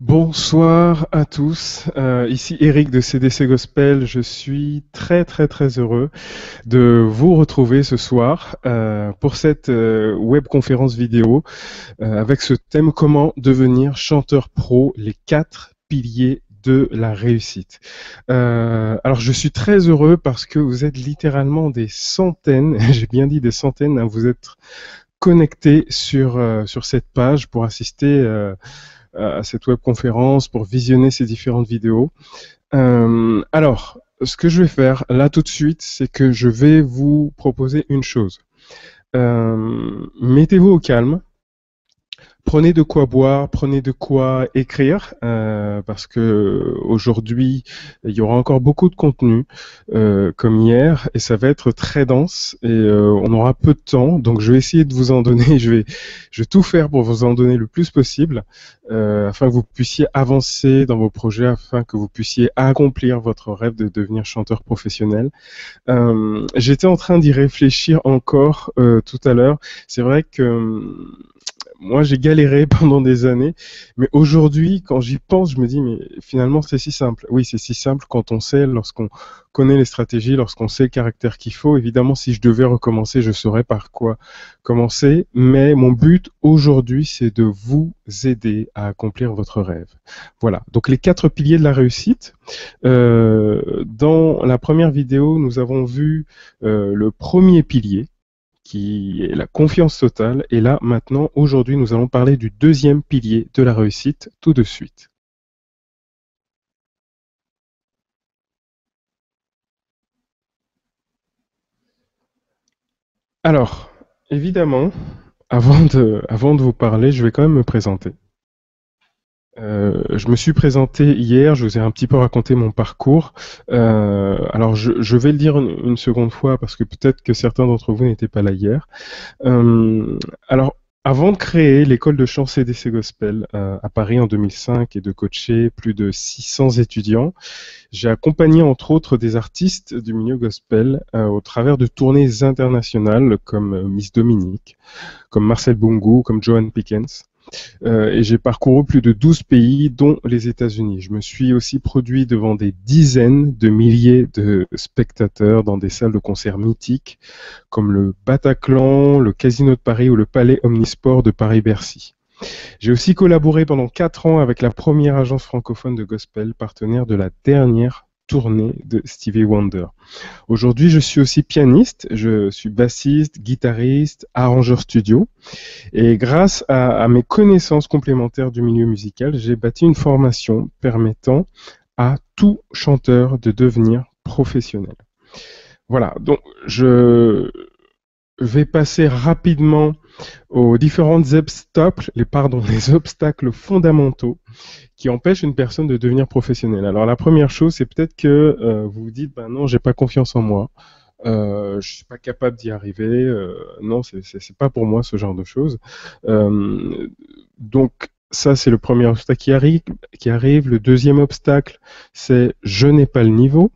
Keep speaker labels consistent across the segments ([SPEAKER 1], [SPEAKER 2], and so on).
[SPEAKER 1] Bonsoir à tous, ici Eric de CDC Gospel. Je suis très heureux de vous retrouver ce soir pour cette web conférence vidéo avec ce thème: comment devenir chanteur pro, les 4 piliers de la réussite. Alors je suis très heureux parce que vous êtes littéralement des centaines, j'ai bien dit des centaines, hein, vous êtes connectés sur cette page pour assister à cette webconférence, pour visionner ces différentes vidéos. Alors, ce que je vais faire là tout de suite, c'est que je vais vous proposer une chose. Mettez-vous au calme. Prenez de quoi boire, prenez de quoi écrire, parce que aujourd'hui il y aura encore beaucoup de contenu comme hier, et ça va être très dense et on aura peu de temps. Donc je vais essayer de vous en donner, je vais tout faire pour vous en donner le plus possible, afin que vous puissiez avancer dans vos projets, afin que vous puissiez accomplir votre rêve de devenir chanteur professionnel. J'étais en train d'y réfléchir encore tout à l'heure. C'est vrai que moi, j'ai galéré pendant des années, mais aujourd'hui, quand j'y pense, je me dis, mais finalement, c'est si simple. Oui, c'est si simple quand on sait, lorsqu'on connaît les stratégies, lorsqu'on sait le caractère qu'il faut. Évidemment, si je devais recommencer, je saurais par quoi commencer, mais mon but aujourd'hui, c'est de vous aider à accomplir votre rêve. Voilà, donc les 4 piliers de la réussite. Dans la première vidéo, nous avons vu le premier pilier, qui est la confiance totale. Et là, maintenant, aujourd'hui, nous allons parler du deuxième pilier de la réussite tout de suite. Alors, évidemment, avant de vous parler, je vais quand même me présenter. Je me suis présenté hier, je vous ai un petit peu raconté mon parcours. Alors, je vais le dire une seconde fois parce que peut-être que certains d'entre vous n'étaient pas là hier. Alors, avant de créer l'école de chant CDC Gospel à Paris en 2005 et de coacher plus de 600 étudiants, j'ai accompagné entre autres des artistes du milieu gospel au travers de tournées internationales comme Miss Dominique, comme Marcel Bungu, comme Joan Pickens. Et j'ai parcouru plus de 12 pays, dont les États-Unis. Je me suis aussi produit devant des dizaines de milliers de spectateurs dans des salles de concert mythiques, comme le Bataclan, le Casino de Paris ou le Palais Omnisport de Paris-Bercy. J'ai aussi collaboré pendant 4 ans avec la première agence francophone de gospel, partenaire de la dernière tournée de Stevie Wonder. Aujourd'hui, je suis aussi pianiste, je suis bassiste, guitariste, arrangeur studio. Et grâce à mes connaissances complémentaires du milieu musical, j'ai bâti une formation permettant à tout chanteur de devenir professionnel. Voilà, donc je vais passer rapidement aux différents obstacles, les obstacles fondamentaux qui empêchent une personne de devenir professionnelle. Alors la première chose, c'est peut-être que vous vous dites, ben non, j'ai pas confiance en moi. Je suis pas capable d'y arriver. Non, c'est pas pour moi ce genre de choses. Donc ça, c'est le premier obstacle qui arrive. Le deuxième obstacle, c'est je n'ai pas le niveau.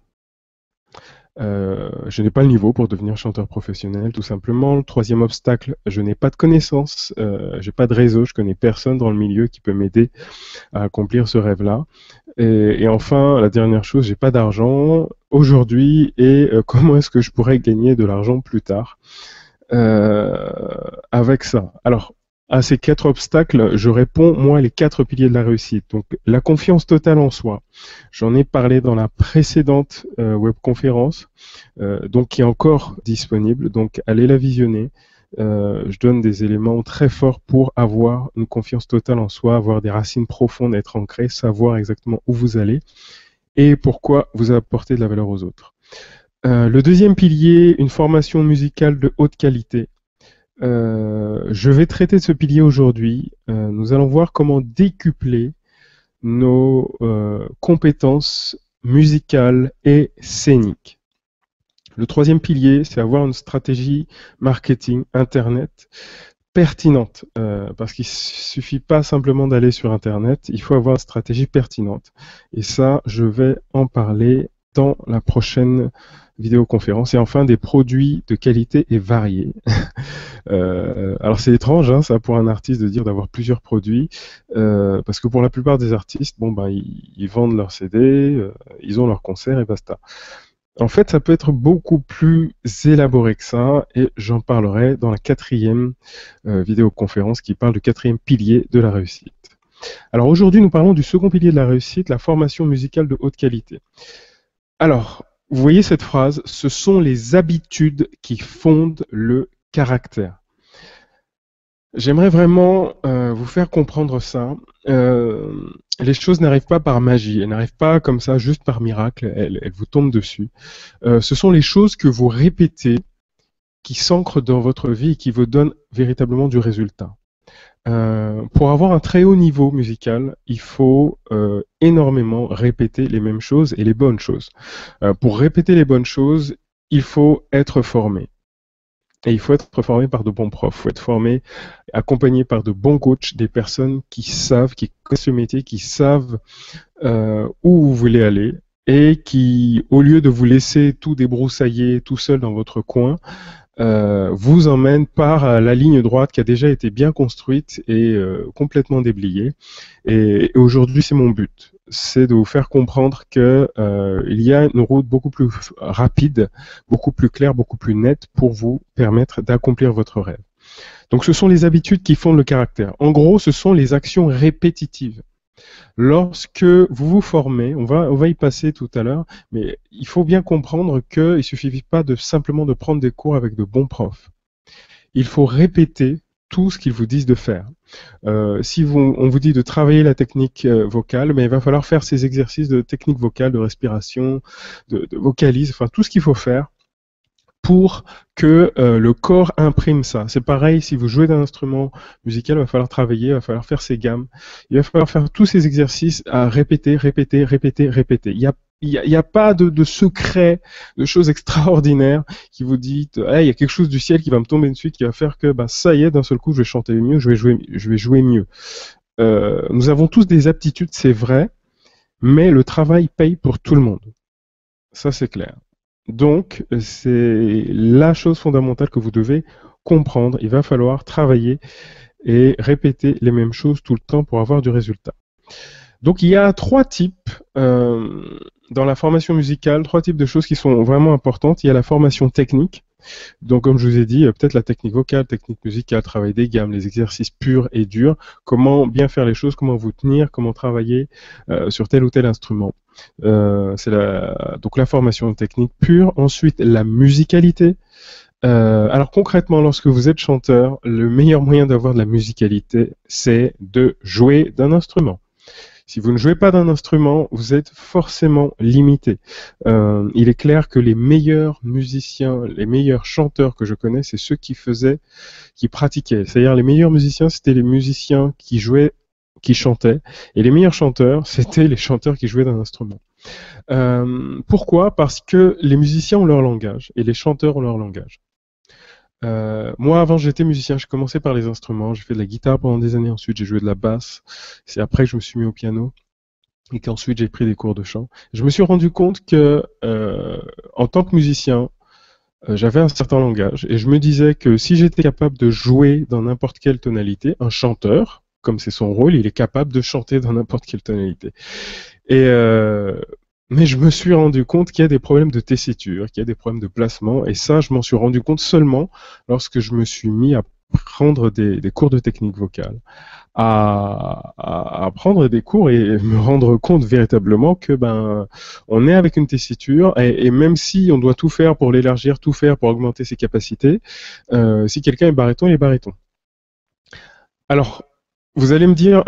[SPEAKER 1] Je n'ai pas le niveau pour devenir chanteur professionnel, tout simplement. Le troisième obstacle, je n'ai pas de connaissances, j'ai pas de réseau, je connais personne dans le milieu qui peut m'aider à accomplir ce rêve-là. Et enfin, la dernière chose, j'ai pas d'argent aujourd'hui et comment est-ce que je pourrais gagner de l'argent plus tard avec ça? Alors, à ces 4 obstacles, je réponds, moi, les 4 piliers de la réussite. Donc, la confiance totale en soi. J'en ai parlé dans la précédente webconférence, donc qui est encore disponible. Donc, allez la visionner. Je donne des éléments très forts pour avoir une confiance totale en soi, avoir des racines profondes, être ancré, savoir exactement où vous allez et pourquoi vous apportez de la valeur aux autres. Le deuxième pilier, une formation musicale de haute qualité. Je vais traiter de ce pilier aujourd'hui. Nous allons voir comment décupler nos compétences musicales et scéniques. Le troisième pilier, c'est avoir une stratégie marketing Internet pertinente, parce qu'il suffit pas simplement d'aller sur Internet, il faut avoir une stratégie pertinente. Et ça, je vais en parler dans la prochaine vidéoconférence. Et enfin, des produits de qualité et variés. Alors c'est étrange, hein, ça, pour un artiste de dire d'avoir plusieurs produits, parce que pour la plupart des artistes, bon ben ils vendent leurs CD, ils ont leurs concerts et basta. En fait, ça peut être beaucoup plus élaboré que ça, et j'en parlerai dans la quatrième vidéoconférence qui parle du quatrième pilier de la réussite. Alors aujourd'hui, nous parlons du second pilier de la réussite, la formation musicale de haute qualité. Alors, vous voyez cette phrase, ce sont les habitudes qui fondent le caractère. J'aimerais vraiment vous faire comprendre ça. Les choses n'arrivent pas par magie, elles n'arrivent pas comme ça, juste par miracle, elles vous tombent dessus. Ce sont les choses que vous répétez qui s'ancrent dans votre vie et qui vous donnent véritablement du résultat. Pour avoir un très haut niveau musical, il faut énormément répéter les mêmes choses et les bonnes choses. Pour répéter les bonnes choses, il faut être formé. Et il faut être formé par de bons profs, il faut être formé, accompagné par de bons coachs, des personnes qui savent, qui connaissent le métier, qui savent où vous voulez aller et qui, au lieu de vous laisser tout débroussailler tout seul dans votre coin, vous emmènent par la ligne droite qui a déjà été bien construite et complètement déblayée. Et aujourd'hui, c'est mon but. C'est de vous faire comprendre que il y a une route beaucoup plus rapide, beaucoup plus claire, beaucoup plus nette pour vous permettre d'accomplir votre rêve. Donc ce sont les habitudes qui fondent le caractère. En gros, ce sont les actions répétitives. Lorsque vous vous formez, on va y passer tout à l'heure, mais il faut bien comprendre qu'il ne suffit pas simplement de prendre des cours avec de bons profs. Il faut répéter tout ce qu'ils vous disent de faire. Si on vous dit de travailler la technique vocale, mais il va falloir faire ces exercices de technique vocale, de respiration, de vocalise, enfin tout ce qu'il faut faire pour que le corps imprime ça. C'est pareil, si vous jouez d'un instrument musical, il va falloir travailler, il va falloir faire ses gammes, il va falloir faire tous ces exercices à répéter, répéter, répéter, répéter. Il y a pas de secret, de choses extraordinaires qui vous dites, hey, il y a quelque chose du ciel qui va me tomber dessus, qui va faire que bah, ça y est, d'un seul coup, je vais chanter mieux, je vais jouer mieux. Nous avons tous des aptitudes, c'est vrai, mais le travail paye pour tout le monde. Ça, c'est clair. Donc, c'est la chose fondamentale que vous devez comprendre. Il va falloir travailler et répéter les mêmes choses tout le temps pour avoir du résultat. Donc, il y a trois types dans la formation musicale, trois types de choses qui sont vraiment importantes. Il y a la formation technique. Donc, comme je vous ai dit, peut-être la technique vocale, technique musicale, travail des gammes, les exercices purs et durs, comment bien faire les choses, comment vous tenir, comment travailler sur tel ou tel instrument. C'est donc la formation technique pure. Ensuite, la musicalité. Alors concrètement, lorsque vous êtes chanteur, le meilleur moyen d'avoir de la musicalité, c'est de jouer d'un instrument. Si vous ne jouez pas d'un instrument, vous êtes forcément limité. Il est clair que les meilleurs musiciens, les meilleurs chanteurs que je connais, c'est ceux qui pratiquaient. C'est-à-dire les meilleurs musiciens, c'était les musiciens qui jouaient, qui chantaient, et les meilleurs chanteurs, c'était les chanteurs qui jouaient d'un instrument. Pourquoi? Parce que les musiciens ont leur langage, et les chanteurs ont leur langage. Moi, avant, j'étais musicien. J'ai commencé par les instruments. J'ai fait de la guitare pendant des années. Ensuite, j'ai joué de la basse. C'est après que je me suis mis au piano et qu'ensuite j'ai pris des cours de chant. Je me suis rendu compte que, en tant que musicien, j'avais un certain langage et je me disais que si j'étais capable de jouer dans n'importe quelle tonalité, un chanteur, comme c'est son rôle, il est capable de chanter dans n'importe quelle tonalité. Et mais je me suis rendu compte qu'il y a des problèmes de tessiture, qu'il y a des problèmes de placement, et ça, je m'en suis rendu compte seulement lorsque je me suis mis à prendre des cours de technique vocale, à prendre des cours et me rendre compte véritablement que ben on est avec une tessiture, et même si on doit tout faire pour l'élargir, tout faire pour augmenter ses capacités, si quelqu'un est baryton, il est baryton. Alors, vous allez me dire,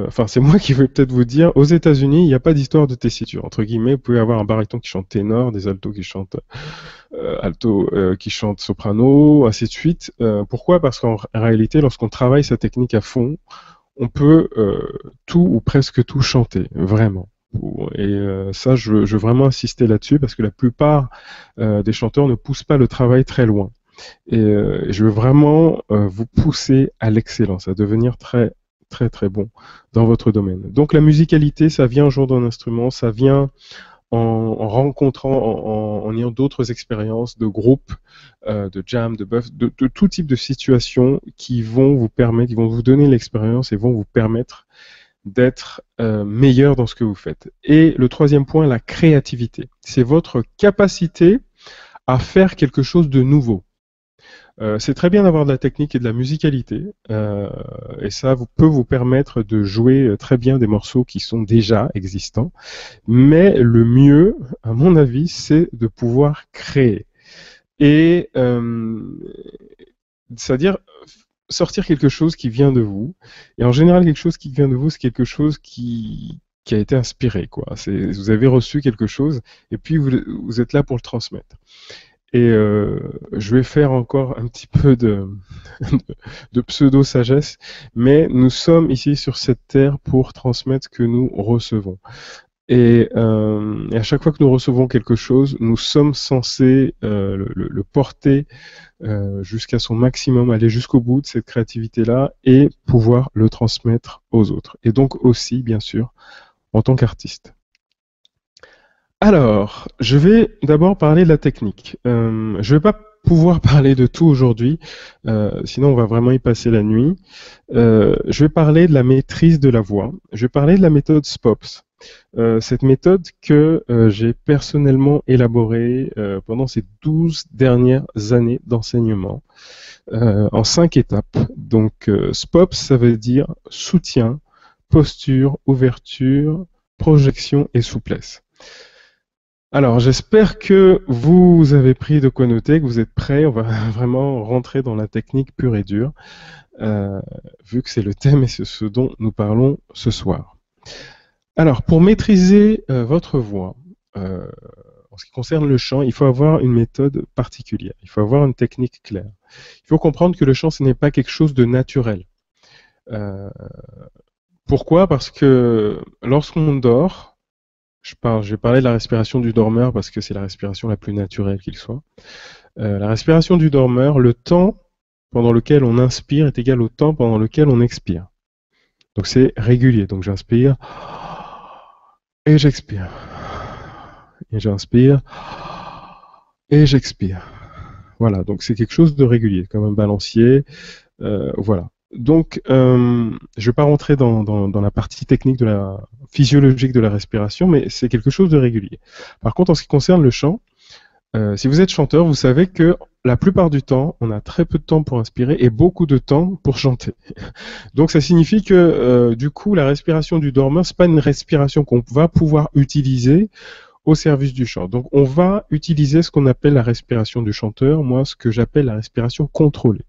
[SPEAKER 1] enfin c'est moi qui vais peut-être vous dire, aux États-Unis, il n'y a pas d'histoire de tessiture. Entre guillemets, vous pouvez avoir un baryton qui chante ténor, des altos qui chantent qui chantent soprano, ainsi de suite. Pourquoi? Parce qu'en réalité, lorsqu'on travaille sa technique à fond, on peut tout ou presque tout chanter, vraiment. Et ça, je veux vraiment insister là-dessus parce que la plupart des chanteurs ne poussent pas le travail très loin. Et je veux vraiment vous pousser à l'excellence, à devenir très très très bon dans votre domaine. Donc la musicalité, ça vient en jouant d'un instrument, ça vient en rencontrant, en ayant d'autres expériences de groupe, de jam, de buff, de tout type de situations qui vont vous permettre, qui vont vous donner l'expérience et vont vous permettre d'être meilleur dans ce que vous faites. Et le troisième point, la créativité. C'est votre capacité à faire quelque chose de nouveau. C'est très bien d'avoir de la technique et de la musicalité, et ça peut vous permettre de jouer très bien des morceaux qui sont déjà existants, mais le mieux, à mon avis, c'est de pouvoir créer. Et c'est-à-dire sortir quelque chose qui vient de vous, et en général quelque chose qui vient de vous, c'est quelque chose qui a été inspiré, quoi. Vous avez reçu quelque chose, et puis vous êtes là pour le transmettre. Et je vais faire encore un petit peu de pseudo-sagesse, mais nous sommes ici sur cette terre pour transmettre ce que nous recevons. Et à chaque fois que nous recevons quelque chose, nous sommes censés le porter jusqu'à son maximum, aller jusqu'au bout de cette créativité-là et pouvoir le transmettre aux autres. Et donc aussi, bien sûr, en tant qu'artiste. Alors, je vais d'abord parler de la technique. Je vais pas pouvoir parler de tout aujourd'hui, sinon on va vraiment y passer la nuit. Je vais parler de la maîtrise de la voix. Je vais parler de la méthode SPOPS. Cette méthode que j'ai personnellement élaborée pendant ces 12 dernières années d'enseignement en 5 étapes. Donc SPOPS, ça veut dire soutien, posture, ouverture, projection et souplesse. Alors, j'espère que vous avez pris de quoi noter, que vous êtes prêts. On va vraiment rentrer dans la technique pure et dure, vu que c'est le thème et c'est ce dont nous parlons ce soir. Alors, pour maîtriser votre voix, en ce qui concerne le chant, il faut avoir une méthode particulière. Il faut avoir une technique claire. Il faut comprendre que le chant, ce n'est pas quelque chose de naturel. Pourquoi? Parce que lorsqu'on dort, je vais parler de la respiration du dormeur parce que c'est la respiration la plus naturelle qu'il soit. La respiration du dormeur, le temps pendant lequel on inspire est égal au temps pendant lequel on expire. Donc c'est régulier. Donc j'inspire et j'expire. Et j'inspire et j'expire. Voilà, donc c'est quelque chose de régulier, comme un balancier. Voilà. Donc, je ne vais pas rentrer dans la partie technique de la physiologique de la respiration, mais c'est quelque chose de régulier. Par contre, en ce qui concerne le chant, si vous êtes chanteur, vous savez que la plupart du temps, on a très peu de temps pour inspirer et beaucoup de temps pour chanter. Donc, ça signifie que du coup, la respiration du dormeur, c'est pas une respiration qu'on va pouvoir utiliser au service du chant. Donc, on va utiliser ce qu'on appelle la respiration du chanteur, moi, ce que j'appelle la respiration contrôlée.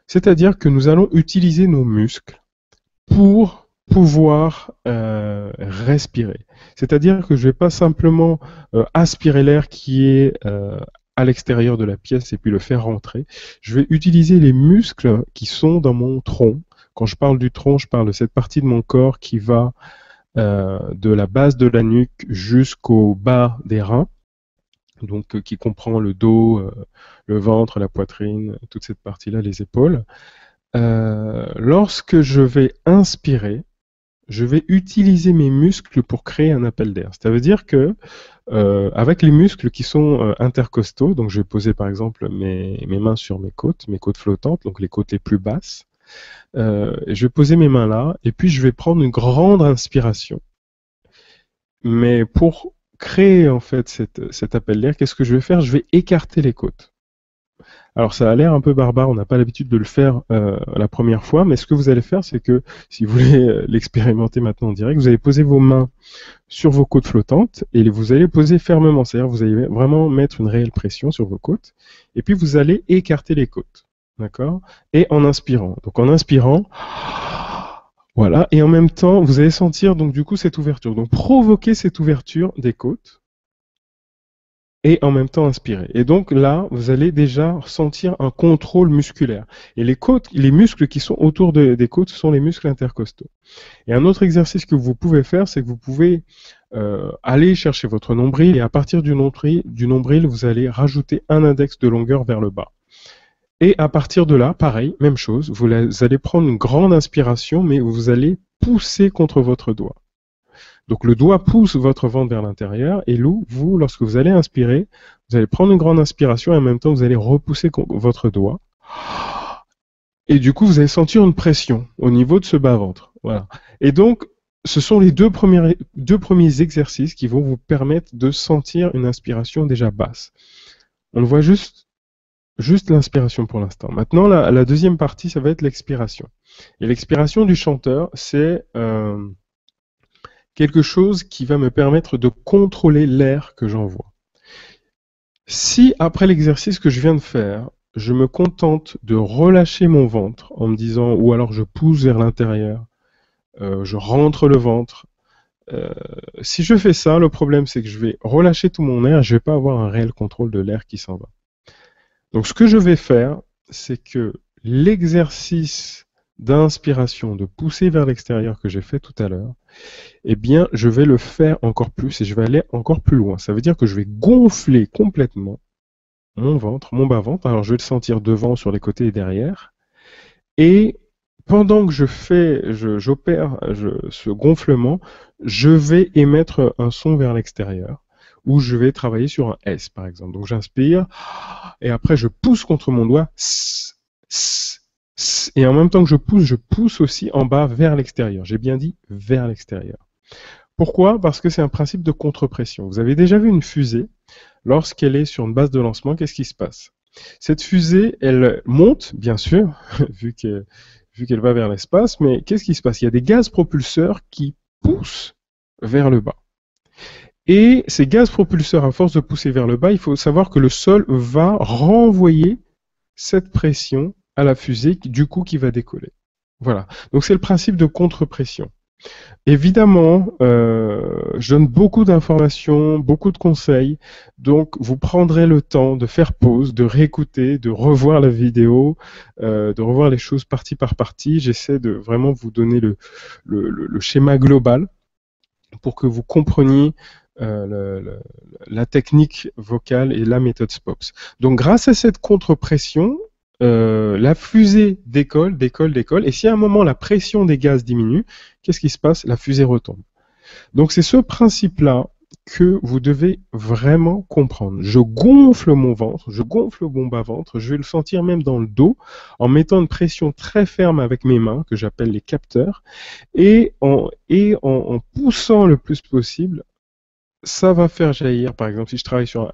[SPEAKER 1] C'est-à-dire que nous allons utiliser nos muscles pour pouvoir respirer. C'est-à-dire que je ne vais pas simplement aspirer l'air qui est à l'extérieur de la pièce et puis le faire rentrer. Je vais utiliser les muscles qui sont dans mon tronc. Quand je parle du tronc, je parle de cette partie de mon corps qui va de la base de la nuque jusqu'au bas des reins. Donc qui comprend le dos, le ventre, la poitrine, toute cette partie-là, les épaules. Lorsque je vais inspirer, je vais utiliser mes muscles pour créer un appel d'air. Ça veut dire que avec les muscles qui sont intercostaux, donc je vais poser par exemple mes mains sur mes côtes flottantes, donc les côtes les plus basses. Je vais poser mes mains là, et puis je vais prendre une grande inspiration. Mais pour créer en fait cet appel d'air, qu'est-ce que je vais faire? Je vais écarter les côtes. Alors ça a l'air un peu barbare, on n'a pas l'habitude de le faire la première fois, mais ce que vous allez faire, c'est que si vous voulez l'expérimenter maintenant en direct, vous allez poser vos mains sur vos côtes flottantes et vous allez poser fermement, c'est-à-dire vous allez vraiment mettre une réelle pression sur vos côtes, et puis vous allez écarter les côtes, d'accord? Et en inspirant. Donc en inspirant, voilà, et en même temps, vous allez sentir donc du coup cette ouverture. Donc provoquer cette ouverture des côtes et en même temps inspirer. Et donc là, vous allez déjà sentir un contrôle musculaire. Et les côtes, les muscles qui sont autour des côtes, ce sont les muscles intercostaux. Et un autre exercice que vous pouvez faire, c'est que vous pouvez aller chercher votre nombril et à partir du nombril, vous allez rajouter un index de longueur vers le bas. Et à partir de là, pareil, même chose, vous allez prendre une grande inspiration, mais vous allez pousser contre votre doigt. Donc le doigt pousse votre ventre vers l'intérieur et vous, lorsque vous allez inspirer, vous allez prendre une grande inspiration et en même temps vous allez repousser votre doigt. Et du coup, vous allez sentir une pression au niveau de ce bas-ventre. Voilà. Et donc, ce sont les deux premiers exercices qui vont vous permettre de sentir une inspiration déjà basse. On le voit juste l'inspiration pour l'instant. Maintenant, la deuxième partie, ça va être l'expiration. Et l'expiration du chanteur, c'est quelque chose qui va me permettre de contrôler l'air que j'envoie. Si, après l'exercice que je viens de faire, je me contente de relâcher mon ventre en me disant, ou alors je pousse vers l'intérieur, je rentre le ventre. Si je fais ça, le problème c'est que je vais relâcher tout mon air et je ne vais pas avoir un réel contrôle de l'air qui s'en va. Donc ce que je vais faire, c'est que l'exercice d'inspiration, de pousser vers l'extérieur que j'ai fait tout à l'heure, eh bien je vais le faire encore plus et je vais aller encore plus loin. Ça veut dire que je vais gonfler complètement mon ventre, mon bas-ventre. Alors je vais le sentir devant, sur les côtés et derrière. Et pendant que j'opère ce gonflement, je vais émettre un son vers l'extérieur, où je vais travailler sur un S, par exemple. Donc j'inspire, et après je pousse contre mon doigt, et en même temps que je pousse aussi en bas vers l'extérieur. J'ai bien dit vers l'extérieur. Pourquoi? Parce que c'est un principe de contre-pression. Vous avez déjà vu une fusée, lorsqu'elle est sur une base de lancement, qu'est-ce qui se passe? Cette fusée, elle monte, bien sûr, vu qu'elle va vers l'espace, mais qu'est-ce qui se passe? Il y a des gaz propulseurs qui poussent vers le bas. Et ces gaz propulseurs, à force de pousser vers le bas, il faut savoir que le sol va renvoyer cette pression à la fusée, du coup, qui va décoller. Voilà. Donc c'est le principe de contre-pression. Évidemment, je donne beaucoup d'informations, beaucoup de conseils, donc vous prendrez le temps de faire pause, de réécouter, de revoir la vidéo, de revoir les choses partie par partie. J'essaie de vraiment vous donner le schéma global pour que vous compreniez la technique vocale et la méthode SPOPS. Donc grâce à cette contre-pression, la fusée décolle, et si à un moment la pression des gaz diminue, qu'est-ce qui se passe? La fusée retombe. Donc c'est ce principe-là que vous devez vraiment comprendre. Je gonfle mon ventre, je gonfle mon bas-ventre, je vais le sentir même dans le dos, en mettant une pression très ferme avec mes mains, que j'appelle les capteurs, et en poussant le plus possible, ça va faire jaillir, par exemple, si je travaille sur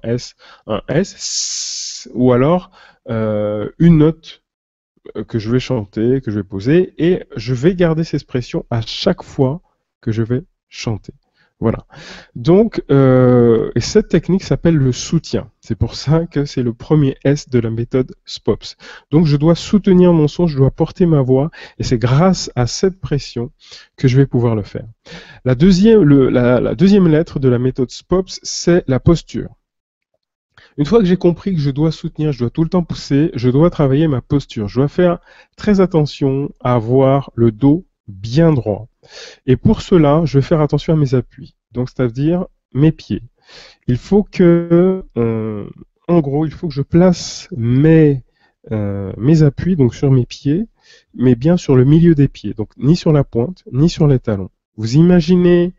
[SPEAKER 1] un S, ou alors une note que je vais chanter, que je vais poser, et je vais garder cette expression à chaque fois que je vais chanter. Voilà. Donc, et cette technique s'appelle le soutien. C'est pour ça que c'est le premier S de la méthode SPOPS. Donc, je dois soutenir mon son, je dois porter ma voix, et c'est grâce à cette pression que je vais pouvoir le faire. La deuxième lettre de la méthode SPOPS, c'est la posture. Une fois que j'ai compris que je dois soutenir, je dois tout le temps pousser, je dois travailler ma posture. Je dois faire très attention à avoir le dos bien droit. Et pour cela, je vais faire attention à mes appuis. Donc, c'est-à-dire mes pieds. Il faut que, en gros, il faut que je place mes appuis donc sur mes pieds, mais bien sur le milieu des pieds. Donc, ni sur la pointe, ni sur les talons. Vous imaginez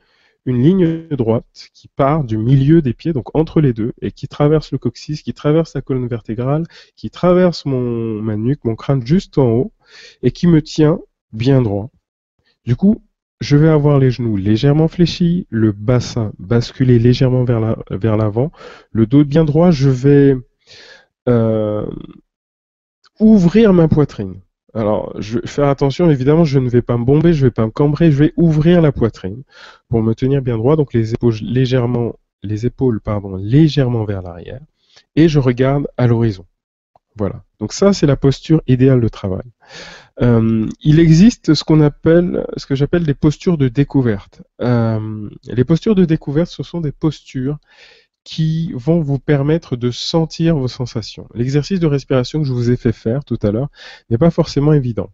[SPEAKER 1] une ligne droite qui part du milieu des pieds, donc entre les deux, et qui traverse le coccyx, qui traverse la colonne vertébrale, qui traverse ma nuque, mon crâne juste en haut, et qui me tient bien droit. Du coup, je vais avoir les genoux légèrement fléchis, le bassin basculé légèrement vers l'avant, le dos bien droit, je vais ouvrir ma poitrine. Alors, je vais faire attention, évidemment, je ne vais pas me bomber, je ne vais pas me cambrer, je vais ouvrir la poitrine pour me tenir bien droit, donc les épaules légèrement vers l'arrière, et je regarde à l'horizon. Voilà. Donc ça, c'est la posture idéale de travail. Il existe ce que j'appelle des postures de découverte. Les postures de découverte, ce sont des postures qui vont vous permettre de sentir vos sensations. L'exercice de respiration que je vous ai fait faire tout à l'heure n'est pas forcément évident.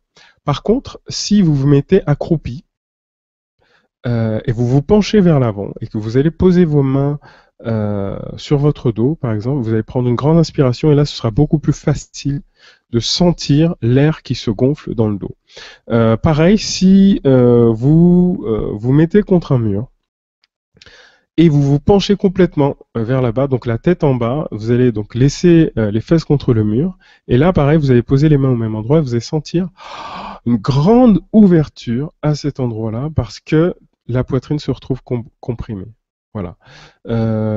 [SPEAKER 1] Par contre, si vous vous mettez accroupi et vous vous penchez vers l'avant et que vous allez poser vos mains sur votre dos, par exemple, vous allez prendre une grande inspiration et là, ce sera beaucoup plus facile de sentir l'air qui se gonfle dans le dos. Pareil, si vous vous mettez contre un mur, et vous vous penchez complètement vers là-bas, donc la tête en bas. Vous allez donc laisser les fesses contre le mur. Et là, pareil, vous allez poser les mains au même endroit et vous allez sentir une grande ouverture à cet endroit-là parce que la poitrine se retrouve comprimée. Voilà.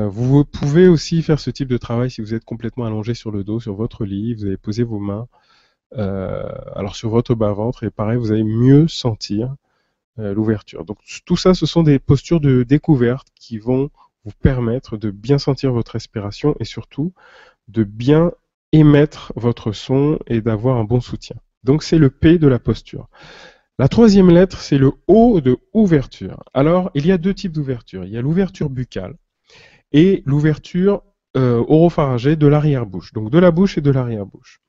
[SPEAKER 1] Vous pouvez aussi faire ce type de travail si vous êtes complètement allongé sur le dos, sur votre lit. Vous allez poser vos mains alors sur votre bas-ventre et pareil, vous allez mieux sentir l'ouverture. Donc tout ça, ce sont des postures de découverte qui vont vous permettre de bien sentir votre respiration et surtout de bien émettre votre son et d'avoir un bon soutien. Donc c'est le P de la posture. La troisième lettre, c'est le O de ouverture. Alors, il y a deux types d'ouverture. Il y a l'ouverture buccale et l'ouverture oropharyngée de l'arrière-bouche. Donc de la bouche et de l'arrière-bouche.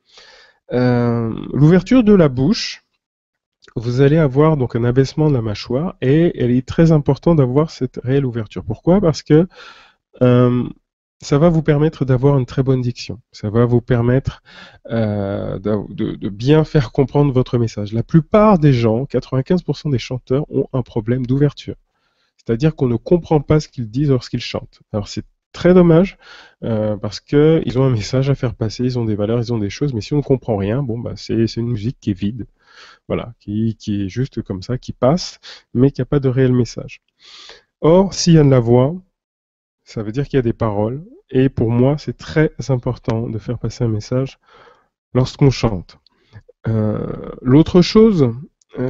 [SPEAKER 1] L'ouverture de la bouche, vous allez avoir donc un abaissement de la mâchoire et il est très important d'avoir cette réelle ouverture. Pourquoi? Parce que ça va vous permettre d'avoir une très bonne diction. Ça va vous permettre de bien faire comprendre votre message. La plupart des gens, 95% des chanteurs, ont un problème d'ouverture. C'est-à-dire qu'on ne comprend pas ce qu'ils disent lorsqu'ils chantent. Alors c'est très dommage parce qu'ils ont un message à faire passer, ils ont des valeurs, ils ont des choses, mais si on ne comprend rien, bon bah c'est une musique qui est vide, voilà, qui est juste comme ça, qui passe, mais qui n'a pas de réel message. Or, s'il y a de la voix, ça veut dire qu'il y a des paroles, et pour moi, c'est très important de faire passer un message lorsqu'on chante. L'autre chose,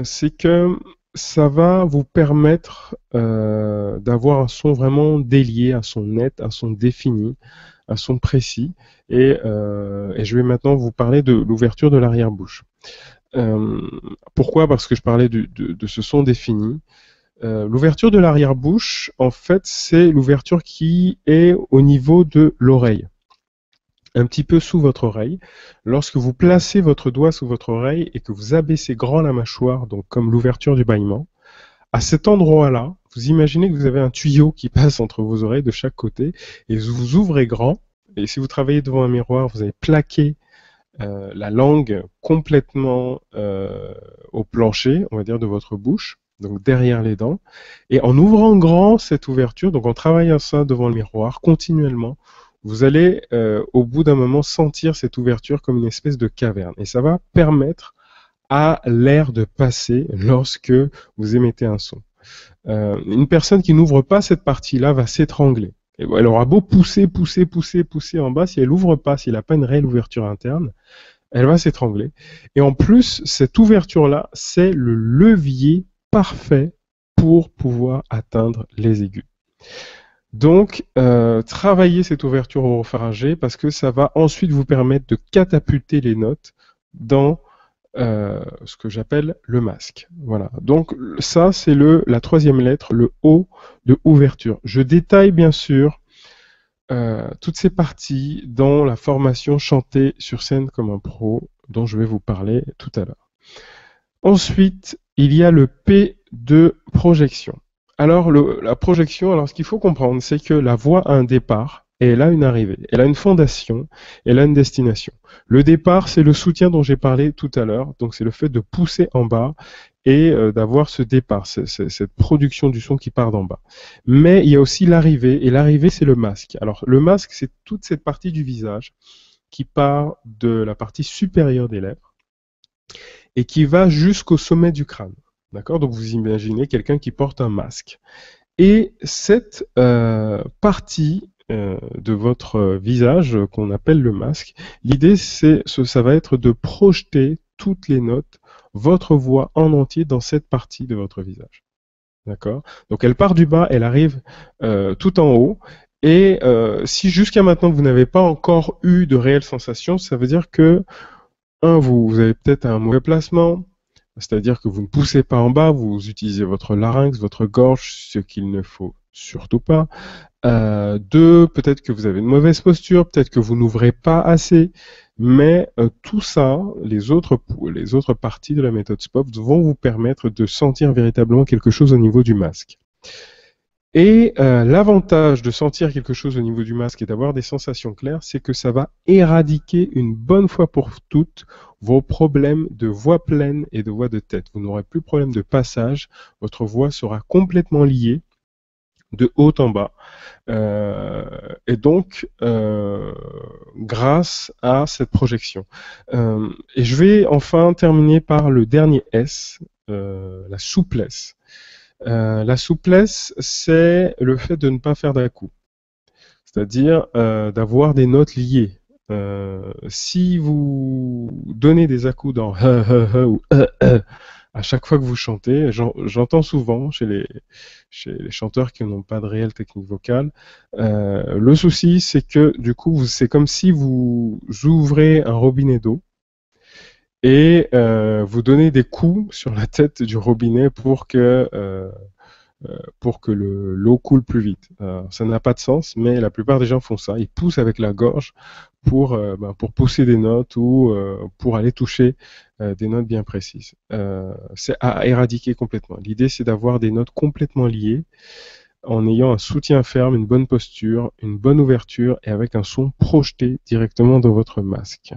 [SPEAKER 1] c'est que ça va vous permettre d'avoir un son vraiment délié, un son net, un son défini, un son précis, et je vais maintenant vous parler de l'ouverture de l'arrière-bouche. Pourquoi? Parce que je parlais de ce son défini. L'ouverture de l'arrière-bouche, en fait, c'est l'ouverture qui est au niveau de l'oreille, un petit peu sous votre oreille. Lorsque vous placez votre doigt sous votre oreille et que vous abaissez grand la mâchoire, donc comme l'ouverture du bâillement, à cet endroit-là, vous imaginez que vous avez un tuyau qui passe entre vos oreilles de chaque côté et vous ouvrez grand. Et si vous travaillez devant un miroir, vous allez plaquer la langue complètement au plancher, on va dire, de votre bouche, donc derrière les dents. Et en ouvrant grand cette ouverture, donc en travaillant ça devant le miroir continuellement, vous allez au bout d'un moment sentir cette ouverture comme une espèce de caverne. Et ça va permettre à l'air de passer lorsque vous émettez un son. Une personne qui n'ouvre pas cette partie-là va s'étrangler. Elle aura beau pousser en bas, si elle n'ouvre pas, s'il n'a pas une réelle ouverture interne, elle va s'étrangler. Et en plus, cette ouverture-là, c'est le levier parfait pour pouvoir atteindre les aigus. Donc, travaillez cette ouverture oropharyngée parce que ça va ensuite vous permettre de catapulter les notes dans ce que j'appelle le masque. Voilà. Donc ça, c'est la troisième lettre, le O de ouverture. Je détaille bien sûr toutes ces parties dans la formation Chanter sur scène comme un pro, dont je vais vous parler tout à l'heure. Ensuite, il y a le P de projection. Alors, la projection, alors ce qu'il faut comprendre, c'est que la voix a un départ et elle a une arrivée. Elle a une fondation, elle a une destination. Le départ, c'est le soutien dont j'ai parlé tout à l'heure. Donc, c'est le fait de pousser en bas et d'avoir ce départ, cette production du son qui part d'en bas. Mais il y a aussi l'arrivée, et l'arrivée, c'est le masque. Alors, le masque, c'est toute cette partie du visage qui part de la partie supérieure des lèvres et qui va jusqu'au sommet du crâne. D'accord? Donc, vous imaginez quelqu'un qui porte un masque. Et cette partie de votre visage qu'on appelle le masque, l'idée, ça va être de projeter toutes les notes, votre voix en entier dans cette partie de votre visage. D'accord? Donc, elle part du bas, elle arrive tout en haut. Et si jusqu'à maintenant, vous n'avez pas encore eu de réelles sensations, ça veut dire que, vous avez peut-être un mauvais placement, c'est-à-dire que vous ne poussez pas en bas, vous utilisez votre larynx, votre gorge, ce qu'il ne faut surtout pas. Deux, peut-être que vous avez une mauvaise posture, peut-être que vous n'ouvrez pas assez, mais tout ça, les autres parties de la méthode SPOF vont vous permettre de sentir véritablement quelque chose au niveau du masque. Et l'avantage de sentir quelque chose au niveau du masque et d'avoir des sensations claires, c'est que ça va éradiquer une bonne fois pour toutes vos problèmes de voix pleine et de voix de tête. Vous n'aurez plus de problème de passage, votre voix sera complètement liée. de haut en bas. Et donc, grâce à cette projection. Et je vais enfin terminer par le dernier S, la souplesse. La souplesse, c'est le fait de ne pas faire d'à-coup, c'est-à-dire d'avoir des notes liées. Si vous donnez des à-coups dans ou à chaque fois que vous chantez, j'entends souvent chez les chanteurs qui n'ont pas de réelle technique vocale, le souci c'est que du coup c'est comme si vous ouvrez un robinet d'eau et vous donnez des coups sur la tête du robinet pour que l'eau coule plus vite. Ça n'a pas de sens, mais la plupart des gens font ça. Ils poussent avec la gorge pour pousser des notes ou pour aller toucher des notes bien précises. C'est à éradiquer complètement. L'idée, c'est d'avoir des notes complètement liées en ayant un soutien ferme, une bonne posture, une bonne ouverture et avec un son projeté directement dans votre masque.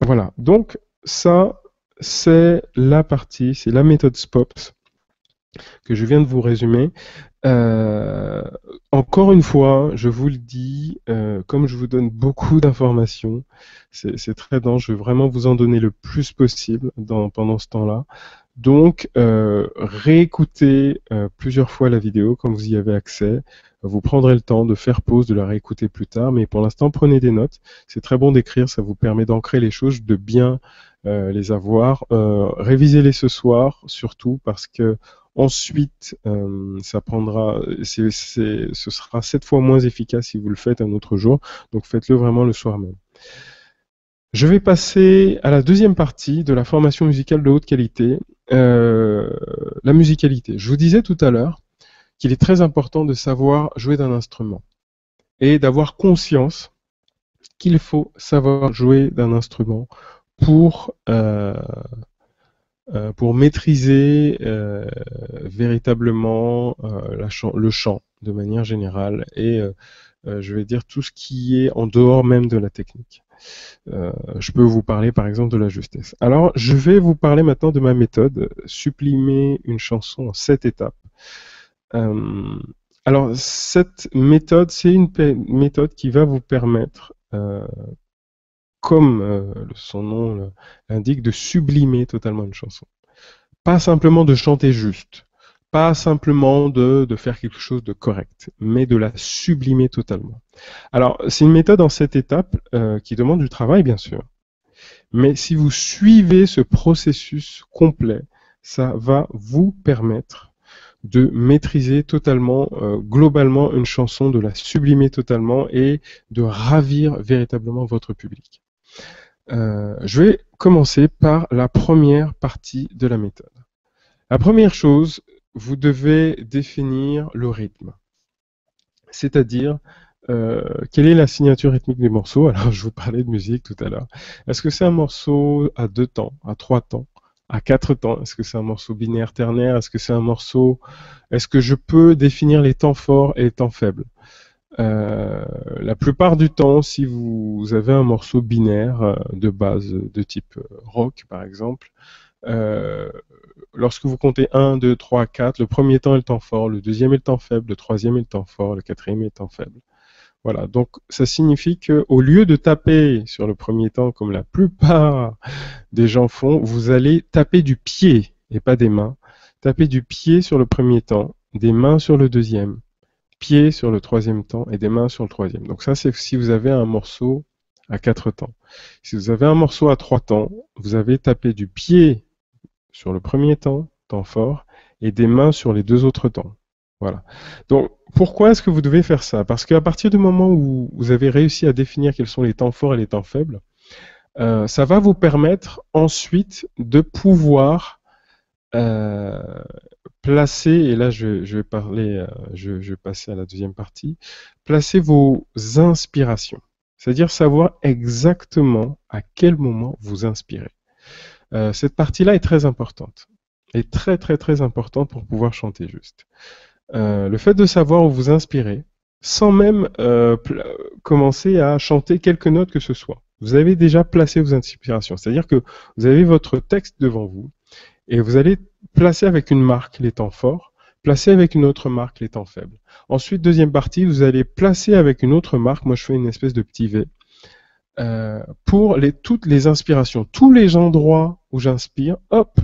[SPEAKER 1] Voilà. Donc, ça, c'est la partie, c'est la méthode SPOPS que je viens de vous résumer. Encore une fois, je vous le dis, comme je vous donne beaucoup d'informations, c'est très dense, je vais vraiment vous en donner le plus possible pendant ce temps-là. Donc, réécoutez plusieurs fois la vidéo quand vous y avez accès. Vous prendrez le temps de faire pause, de la réécouter plus tard, mais pour l'instant, prenez des notes. C'est très bon d'écrire, ça vous permet d'ancrer les choses, de bien les avoir. Révisez-les ce soir, surtout parce que ensuite, ça prendra, ce sera 7 fois moins efficace si vous le faites un autre jour. Donc, faites-le vraiment le soir même. Je vais passer à la deuxième partie de la formation musicale de haute qualité, la musicalité. Je vous disais tout à l'heure qu'il est très important de savoir jouer d'un instrument et d'avoir conscience qu'il faut savoir jouer d'un instrument pour maîtriser véritablement le chant de manière générale et je vais dire tout ce qui est en dehors même de la technique. Je peux vous parler par exemple de la justesse. Alors je vais vous parler maintenant de ma méthode, sublimer une chanson en 7 étapes. Alors cette méthode, c'est une méthode qui va vous permettre comme son nom l'indique, de sublimer totalement une chanson. Pas simplement de chanter juste, pas simplement de faire quelque chose de correct, mais de la sublimer totalement. Alors, c'est une méthode en 7 étapes qui demande du travail, bien sûr. Mais si vous suivez ce processus complet, ça va vous permettre de maîtriser totalement, globalement, une chanson, de la sublimer totalement et de ravir véritablement votre public. Je vais commencer par la première partie de la méthode. La première chose, vous devez définir le rythme. C'est-à-dire, quelle est la signature rythmique des morceaux? Alors, je vous parlais de musique tout à l'heure. Est-ce que c'est un morceau à 2 temps, à 3 temps, à 4 temps? Est-ce que c'est un morceau binaire ternaire? Est-ce que c'est un morceau... Est-ce que je peux définir les temps forts et les temps faibles? La plupart du temps, si vous avez un morceau binaire de base de type rock, par exemple, lorsque vous comptez 1, 2, 3, 4, le premier temps est le temps fort, le deuxième est le temps faible, le troisième est le temps fort, le quatrième est le temps faible. Voilà, donc ça signifie que au lieu de taper sur le premier temps comme la plupart des gens font, vous allez taper du pied et pas des mains. Taper du pied sur le premier temps, des mains sur le deuxième, pied sur le troisième temps et des mains sur le troisième. Donc ça, c'est si vous avez un morceau à 4 temps. Si vous avez un morceau à 3 temps, vous avez tapé du pied sur le premier temps, temps fort, et des mains sur les 2 autres temps. Voilà. Donc, pourquoi est-ce que vous devez faire ça? Parce qu'à partir du moment où vous avez réussi à définir quels sont les temps forts et les temps faibles, ça va vous permettre ensuite de pouvoir placer, et là je vais parler, je vais passer à la deuxième partie, placer vos inspirations. C'est-à-dire savoir exactement à quel moment vous inspirez. Cette partie-là est très importante. Est très très très importante pour pouvoir chanter juste. Le fait de savoir où vous inspirez, sans même commencer à chanter quelques notes que ce soit. Vous avez déjà placé vos inspirations. C'est-à-dire que vous avez votre texte devant vous et vous allez placer avec une marque les temps forts, Placez avec une autre marque les temps faibles. Ensuite, deuxième partie, vous allez placer avec une autre marque, moi je fais une espèce de petit V, pour toutes les inspirations. Tous les endroits où j'inspire, hop,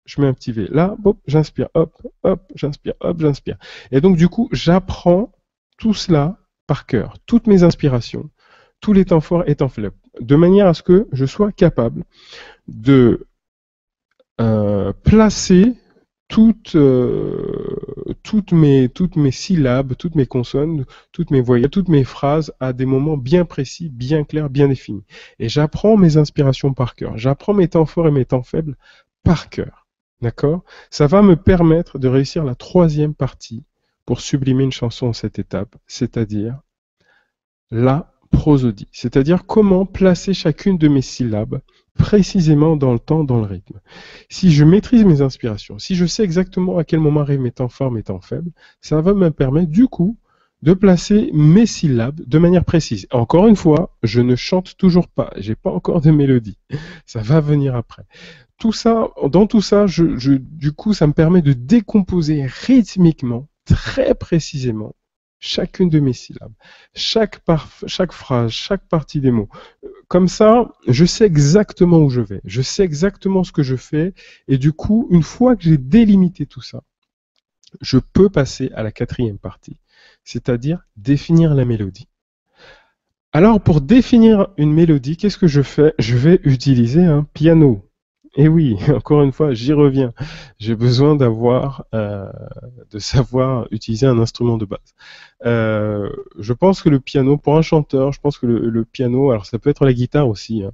[SPEAKER 1] je mets un petit V. Là, hop, j'inspire, hop, j'inspire, hop, j'inspire. Et donc du coup, j'apprends tout cela par cœur, toutes mes inspirations, tous les temps forts et temps faibles, de manière à ce que je sois capable de placer toutes mes syllabes, toutes mes consonnes, toutes mes voyelles, toutes mes phrases à des moments bien précis, bien clairs, bien définis. Et j'apprends mes inspirations par cœur. J'apprends mes temps forts et mes temps faibles par cœur. D'accord? Ça va me permettre de réussir la troisième partie pour sublimer une chanson en cette étape, c'est-à-dire la prosodie. C'est-à-dire comment placer chacune de mes syllabes précisément dans le temps, dans le rythme. Si je maîtrise mes inspirations, si je sais exactement à quel moment arrivent mes temps forts, mes temps faibles, ça va me permettre du coup de placer mes syllabes de manière précise. Encore une fois, je ne chante toujours pas, j'ai pas encore de mélodie. Ça va venir après. Tout ça, dans tout ça, du coup, ça me permet de décomposer rythmiquement, très précisément, chacune de mes syllabes, chaque phrase, chaque partie des mots. Comme ça, je sais exactement où je vais, je sais exactement ce que je fais, et du coup, une fois que j'ai délimité tout ça, je peux passer à la quatrième partie, c'est-à-dire définir la mélodie. Alors, pour définir une mélodie, qu'est-ce que je fais? Je vais utiliser un piano. Et oui, encore une fois, j'y reviens. J'ai besoin de savoir utiliser un instrument de base. Je pense que le piano, pour un chanteur, je pense que le piano, alors ça peut être la guitare aussi, hein.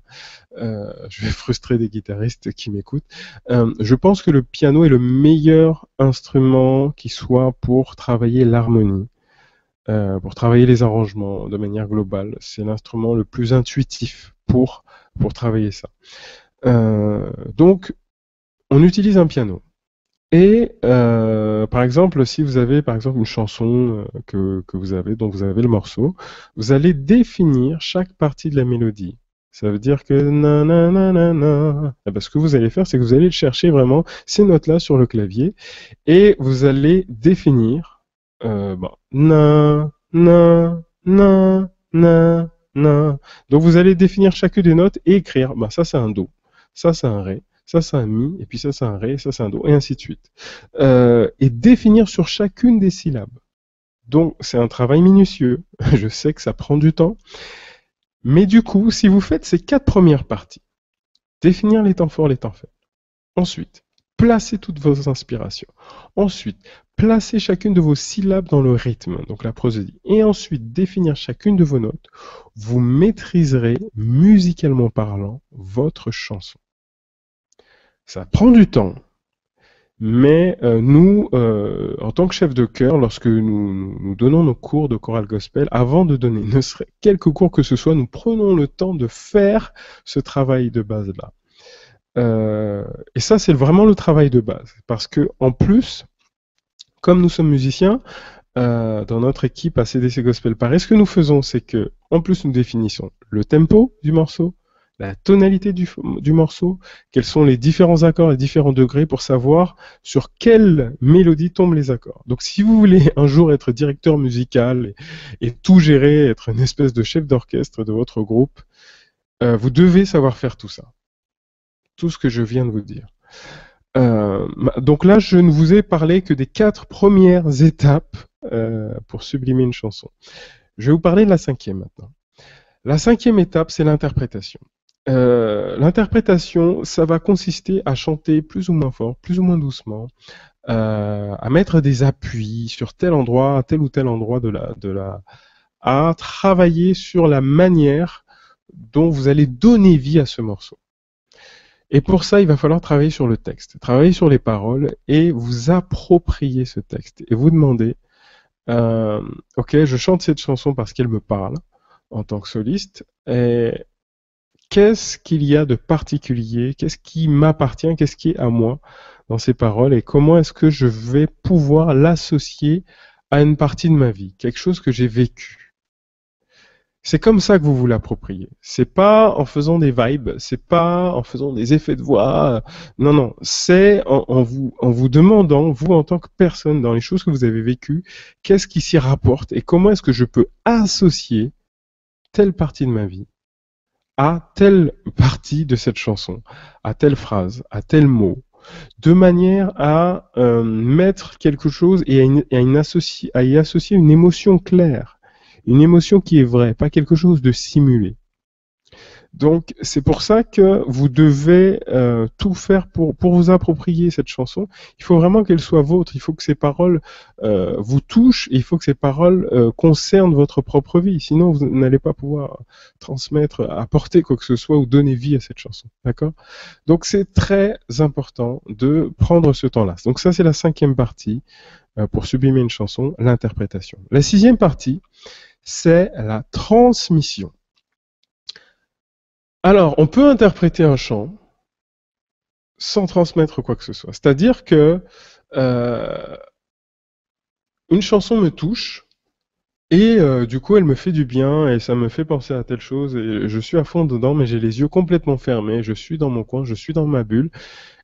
[SPEAKER 1] Je vais frustrer des guitaristes qui m'écoutent. Je pense que le piano est le meilleur instrument qui soit pour travailler l'harmonie, pour travailler les arrangements de manière globale. C'est l'instrument le plus intuitif pour travailler ça. Donc, on utilise un piano. Et par exemple, si vous avez par exemple une chanson que vous avez, dont vous avez le morceau, vous allez définir chaque partie de la mélodie. Ça veut dire que na na na na na. Eh ben, ce que vous allez faire, c'est que vous allez chercher vraiment ces notes-là sur le clavier et vous allez définir na na na na na. Donc vous allez définir chacune des notes et écrire. Ça c'est un do, ça c'est un ré. Ça, c'est un mi, et puis ça, c'est un ré, ça, c'est un do, et ainsi de suite. Et définir sur chacune des syllabes. Donc, c'est un travail minutieux. Je sais que ça prend du temps. Mais du coup, si vous faites ces 4 premières parties, définir les temps forts, les temps faibles. Ensuite, placez toutes vos inspirations. Ensuite, placez chacune de vos syllabes dans le rythme, donc la prosodie. Et ensuite, définir chacune de vos notes. Vous maîtriserez, musicalement parlant, votre chanson. Ça prend du temps, mais nous, en tant que chef de chœur, lorsque nous donnons nos cours de chorale gospel, avant de donner ne serait quelques cours que ce soit, nous prenons le temps de faire ce travail de base-là. Et ça, c'est vraiment le travail de base, parce que en plus, comme nous sommes musiciens, dans notre équipe à CDC Gospel Paris, ce que nous faisons, c'est que, en plus, nous définissons le tempo du morceau, la tonalité du morceau, quels sont les différents accords, les différents degrés pour savoir sur quelle mélodie tombent les accords. Donc si vous voulez un jour être directeur musical et tout gérer, être une espèce de chef d'orchestre de votre groupe, vous devez savoir faire tout ça. Tout ce que je viens de vous dire. Donc là, je ne vous ai parlé que des 4 premières étapes pour sublimer une chanson. Je vais vous parler de la 5e maintenant. La 5e étape, c'est l'interprétation. L'interprétation, ça va consister à chanter plus ou moins fort, plus ou moins doucement, à mettre des appuis sur tel endroit, tel ou tel endroit à travailler sur la manière dont vous allez donner vie à ce morceau. Et pour ça, il va falloir travailler sur le texte, travailler sur les paroles et vous approprier ce texte et vous demander, ok, je chante cette chanson parce qu'elle me parle en tant que soliste, et qu'est-ce qu'il y a de particulier, qu'est-ce qui m'appartient, qu'est-ce qui est à moi dans ces paroles et comment est-ce que je vais pouvoir l'associer à une partie de ma vie, quelque chose que j'ai vécu. C'est comme ça que vous vous l'appropriez. C'est pas en faisant des vibes, c'est pas en faisant des effets de voix. Non, non, c'est en vous demandant, vous en tant que personne, dans les choses que vous avez vécues, qu'est-ce qui s'y rapporte et comment est-ce que je peux associer telle partie de ma vie à telle partie de cette chanson, à telle phrase, à tel mot, de manière à mettre quelque chose et à y associer une émotion claire, une émotion qui est vraie, pas quelque chose de simulé. Donc c'est pour ça que vous devez tout faire pour vous approprier cette chanson. Il faut vraiment qu'elle soit vôtre, il faut que ces paroles vous touchent, et il faut que ces paroles concernent votre propre vie. Sinon vous n'allez pas pouvoir transmettre, apporter quoi que ce soit ou donner vie à cette chanson. D'accord? Donc c'est très important de prendre ce temps-là. Donc ça c'est la 5e partie pour sublimer une chanson, l'interprétation. La 6e partie, c'est la transmission. Alors, on peut interpréter un chant sans transmettre quoi que ce soit. C'est-à-dire que une chanson me touche et du coup, elle me fait du bien et ça me fait penser à telle chose et je suis à fond dedans, mais j'ai les yeux complètement fermés. Je suis dans mon coin, je suis dans ma bulle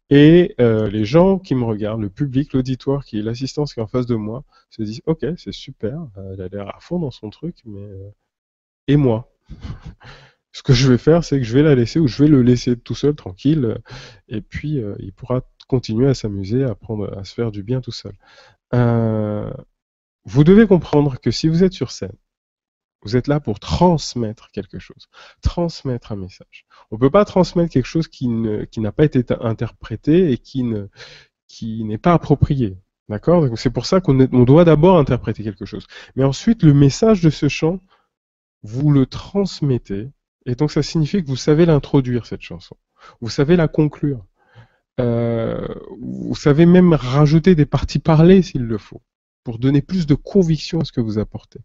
[SPEAKER 1] et les gens qui me regardent, le public, l'auditoire, qui est l'assistance qui est en face de moi, se disent OK, c'est super, elle a l'air à fond dans son truc, mais et moi? Ce que je vais faire, c'est que je vais la laisser ou je vais le laisser tout seul, tranquille, et puis il pourra continuer à s'amuser, à à se faire du bien tout seul. Vous devez comprendre que si vous êtes sur scène, vous êtes là pour transmettre quelque chose, transmettre un message. On ne peut pas transmettre quelque chose qui n'a pas été interprété et qui n'est pas approprié. D'accord? Donc c'est pour ça qu'on doit d'abord interpréter quelque chose. Mais ensuite, le message de ce chant, vous le transmettez. Et donc ça signifie que vous savez l'introduire, cette chanson. Vous savez la conclure. Vous savez même rajouter des parties parlées s'il le faut, pour donner plus de conviction à ce que vous apportez.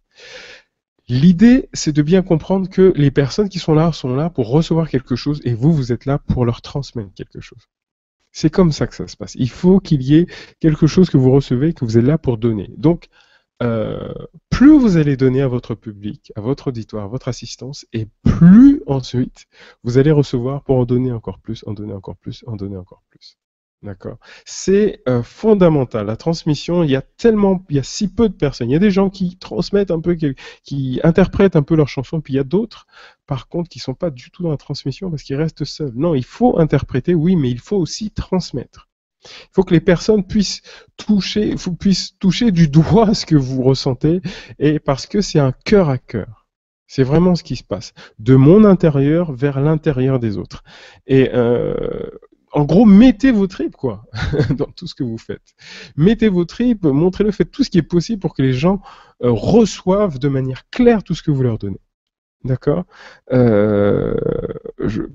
[SPEAKER 1] L'idée, c'est de bien comprendre que les personnes qui sont là pour recevoir quelque chose et vous, vous êtes là pour leur transmettre quelque chose. C'est comme ça que ça se passe. Il faut qu'il y ait quelque chose que vous recevez, que vous êtes là pour donner. Donc, plus vous allez donner à votre public, à votre auditoire, à votre assistance, et plus ensuite vous allez recevoir pour en donner encore plus, en donner encore plus, en donner encore plus. D'accord? C'est fondamental. La transmission, il y a si peu de personnes. Il y a des gens qui transmettent un peu, qui interprètent un peu leurs chansons, puis il y a d'autres, par contre, qui sont pas du tout dans la transmission parce qu'ils restent seuls. Non, il faut interpréter, oui, mais il faut aussi transmettre. Il faut que les personnes puissent toucher du doigt ce que vous ressentez, et parce que c'est un cœur à cœur. C'est vraiment ce qui se passe, de mon intérieur vers l'intérieur des autres. Et en gros, mettez vos tripes, quoi, dans tout ce que vous faites. Mettez vos tripes, montrez-le, faites tout ce qui est possible pour que les gens reçoivent de manière claire tout ce que vous leur donnez. D'accord?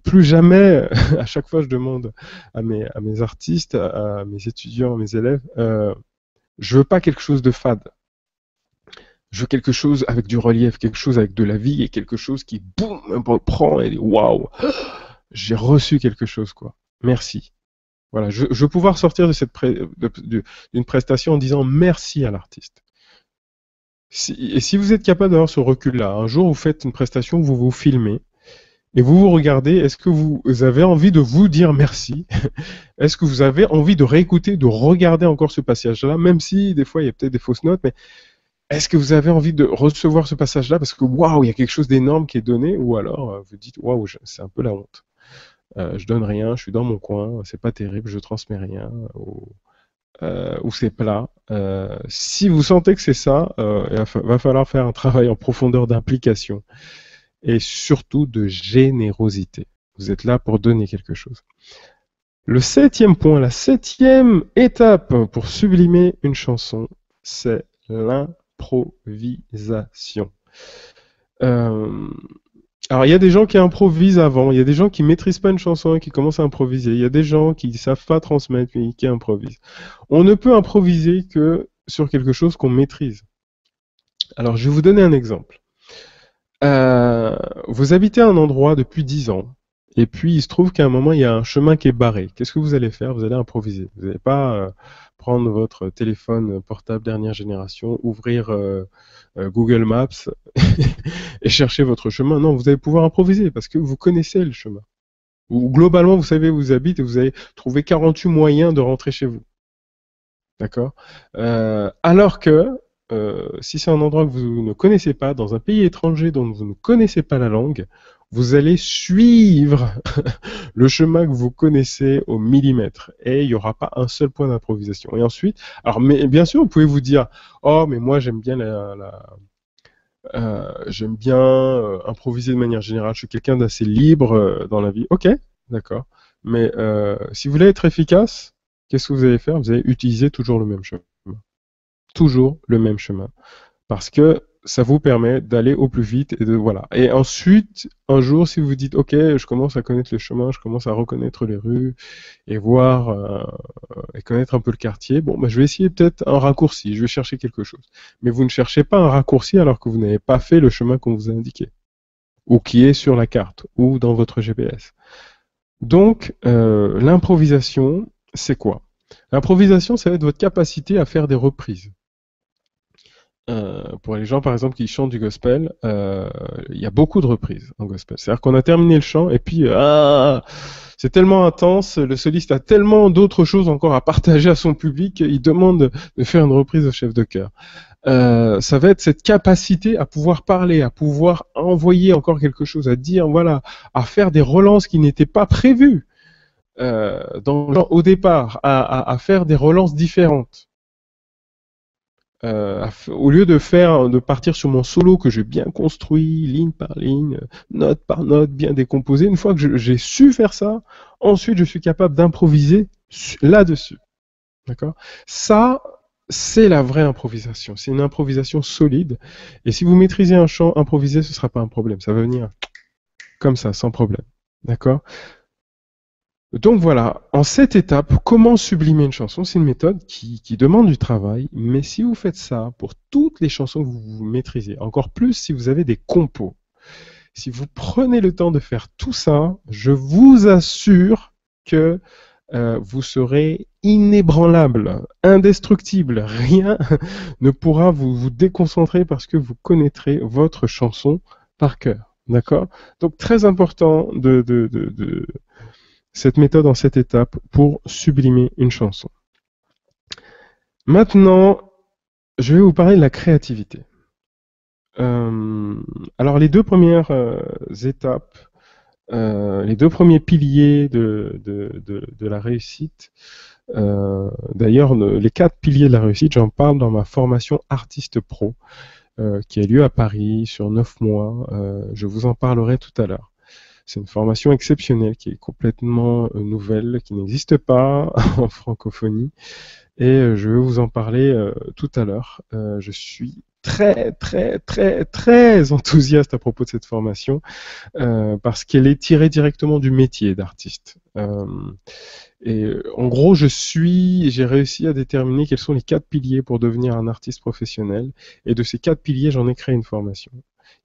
[SPEAKER 1] Plus jamais, à chaque fois je demande à mes artistes, à mes étudiants, à mes élèves, je veux pas quelque chose de fade. Je veux quelque chose avec du relief, quelque chose avec de la vie et quelque chose qui, boum, me prend et waouh, j'ai reçu quelque chose, quoi. Merci. Voilà, je veux pouvoir sortir d'une prestation en disant merci à l'artiste. Et si vous êtes capable d'avoir ce recul-là, un jour vous faites une prestation, vous vous filmez, et vous vous regardez, est-ce que vous avez envie de vous dire merci? Est-ce que vous avez envie de réécouter, de regarder encore ce passage-là, même si des fois il y a peut-être des fausses notes, mais est-ce que vous avez envie de recevoir ce passage-là parce que waouh, il y a quelque chose d'énorme qui est donné, ou alors vous dites waouh, c'est un peu la honte. Je donne rien, je suis dans mon coin, c'est pas terrible, je transmets rien, ou c'est plat. Si vous sentez que c'est ça, il va falloir faire un travail en profondeur d'implication et surtout de générosité. Vous êtes là pour donner quelque chose. Le 7e point, la 7e étape pour sublimer une chanson, c'est l'improvisation. Alors, il y a des gens qui improvisent avant, il y a des gens qui maîtrisent pas une chanson et qui commencent à improviser, il y a des gens qui savent pas transmettre mais qui improvisent. On ne peut improviser que sur quelque chose qu'on maîtrise. Alors, je vais vous donner un exemple. Vous habitez à un endroit depuis 10 ans, et puis il se trouve qu'à un moment, il y a un chemin qui est barré. Qu'est-ce que vous allez faire? Vous allez improviser. Vous n'allez pas prendre votre téléphone portable dernière génération, ouvrir Google Maps et chercher votre chemin. Non, vous allez pouvoir improviser parce que vous connaissez le chemin. Ou globalement, vous savez où vous habitez et vous avez trouvé 48 moyens de rentrer chez vous. D'accord. Alors que si c'est un endroit que vous ne connaissez pas, dans un pays étranger dont vous ne connaissez pas la langue, vous allez suivre le chemin que vous connaissez au millimètre et il n'y aura pas un seul point d'improvisation. Et ensuite, alors mais bien sûr, vous pouvez vous dire, oh mais moi j'aime bien j'aime bien improviser de manière générale. Je suis quelqu'un d'assez libre dans la vie. Ok, d'accord. Mais si vous voulez être efficace, qu'est-ce que vous allez faire? Vous allez utiliser toujours le même chemin. Toujours le même chemin. Parce que ça vous permet d'aller au plus vite et de voilà. Et ensuite, un jour, si vous vous dites, ok, je commence à connaître le chemin, je commence à reconnaître les rues et voir et connaître un peu le quartier, bon, bah, je vais essayer peut-être un raccourci. Je vais chercher quelque chose. Mais vous ne cherchez pas un raccourci alors que vous n'avez pas fait le chemin qu'on vous a indiqué ou qui est sur la carte ou dans votre GPS. Donc, l'improvisation, c'est quoi? L'improvisation, ça va être votre capacité à faire des reprises. Pour les gens, par exemple, qui chantent du gospel, il y a beaucoup de reprises en gospel. C'est-à-dire qu'on a terminé le chant et puis c'est tellement intense, le soliste a tellement d'autres choses encore à partager à son public, il demande de faire une reprise au chef de chœur. Ça va être cette capacité à pouvoir parler, à pouvoir envoyer encore quelque chose, à dire, voilà, à faire des relances qui n'étaient pas prévues au départ, à faire des relances différentes. Au lieu de partir sur mon solo que j'ai bien construit, ligne par ligne, note par note, bien décomposé, une fois que j'ai su faire ça, ensuite je suis capable d'improviser là-dessus. D'accord? Ça, c'est la vraie improvisation. C'est une improvisation solide. Et si vous maîtrisez un chant, improviser, ce ne sera pas un problème. Ça va venir comme ça, sans problème. D'accord? Donc voilà, en cette étape, comment sublimer une chanson? C'est une méthode qui demande du travail, mais si vous faites ça pour toutes les chansons que vous maîtrisez, encore plus si vous avez des compos, si vous prenez le temps de faire tout ça, je vous assure que vous serez inébranlable, indestructible. Rien ne pourra vous déconcentrer parce que vous connaîtrez votre chanson par cœur. D'accord? Donc très important de cette méthode en cette étape pour sublimer une chanson. Maintenant, je vais vous parler de la créativité. Alors les deux premières étapes, les deux premiers piliers de la réussite, d'ailleurs les 4 piliers de la réussite, j'en parle dans ma formation Artiste Pro, qui a lieu à Paris sur 9 mois, je vous en parlerai tout à l'heure. C'est une formation exceptionnelle qui est complètement nouvelle, qui n'existe pas en francophonie. Et je vais vous en parler tout à l'heure. Je suis très enthousiaste à propos de cette formation parce qu'elle est tirée directement du métier d'artiste. Et en gros, j'ai réussi à déterminer quels sont les 4 piliers pour devenir un artiste professionnel. Et de ces 4 piliers, j'en ai créé une formation.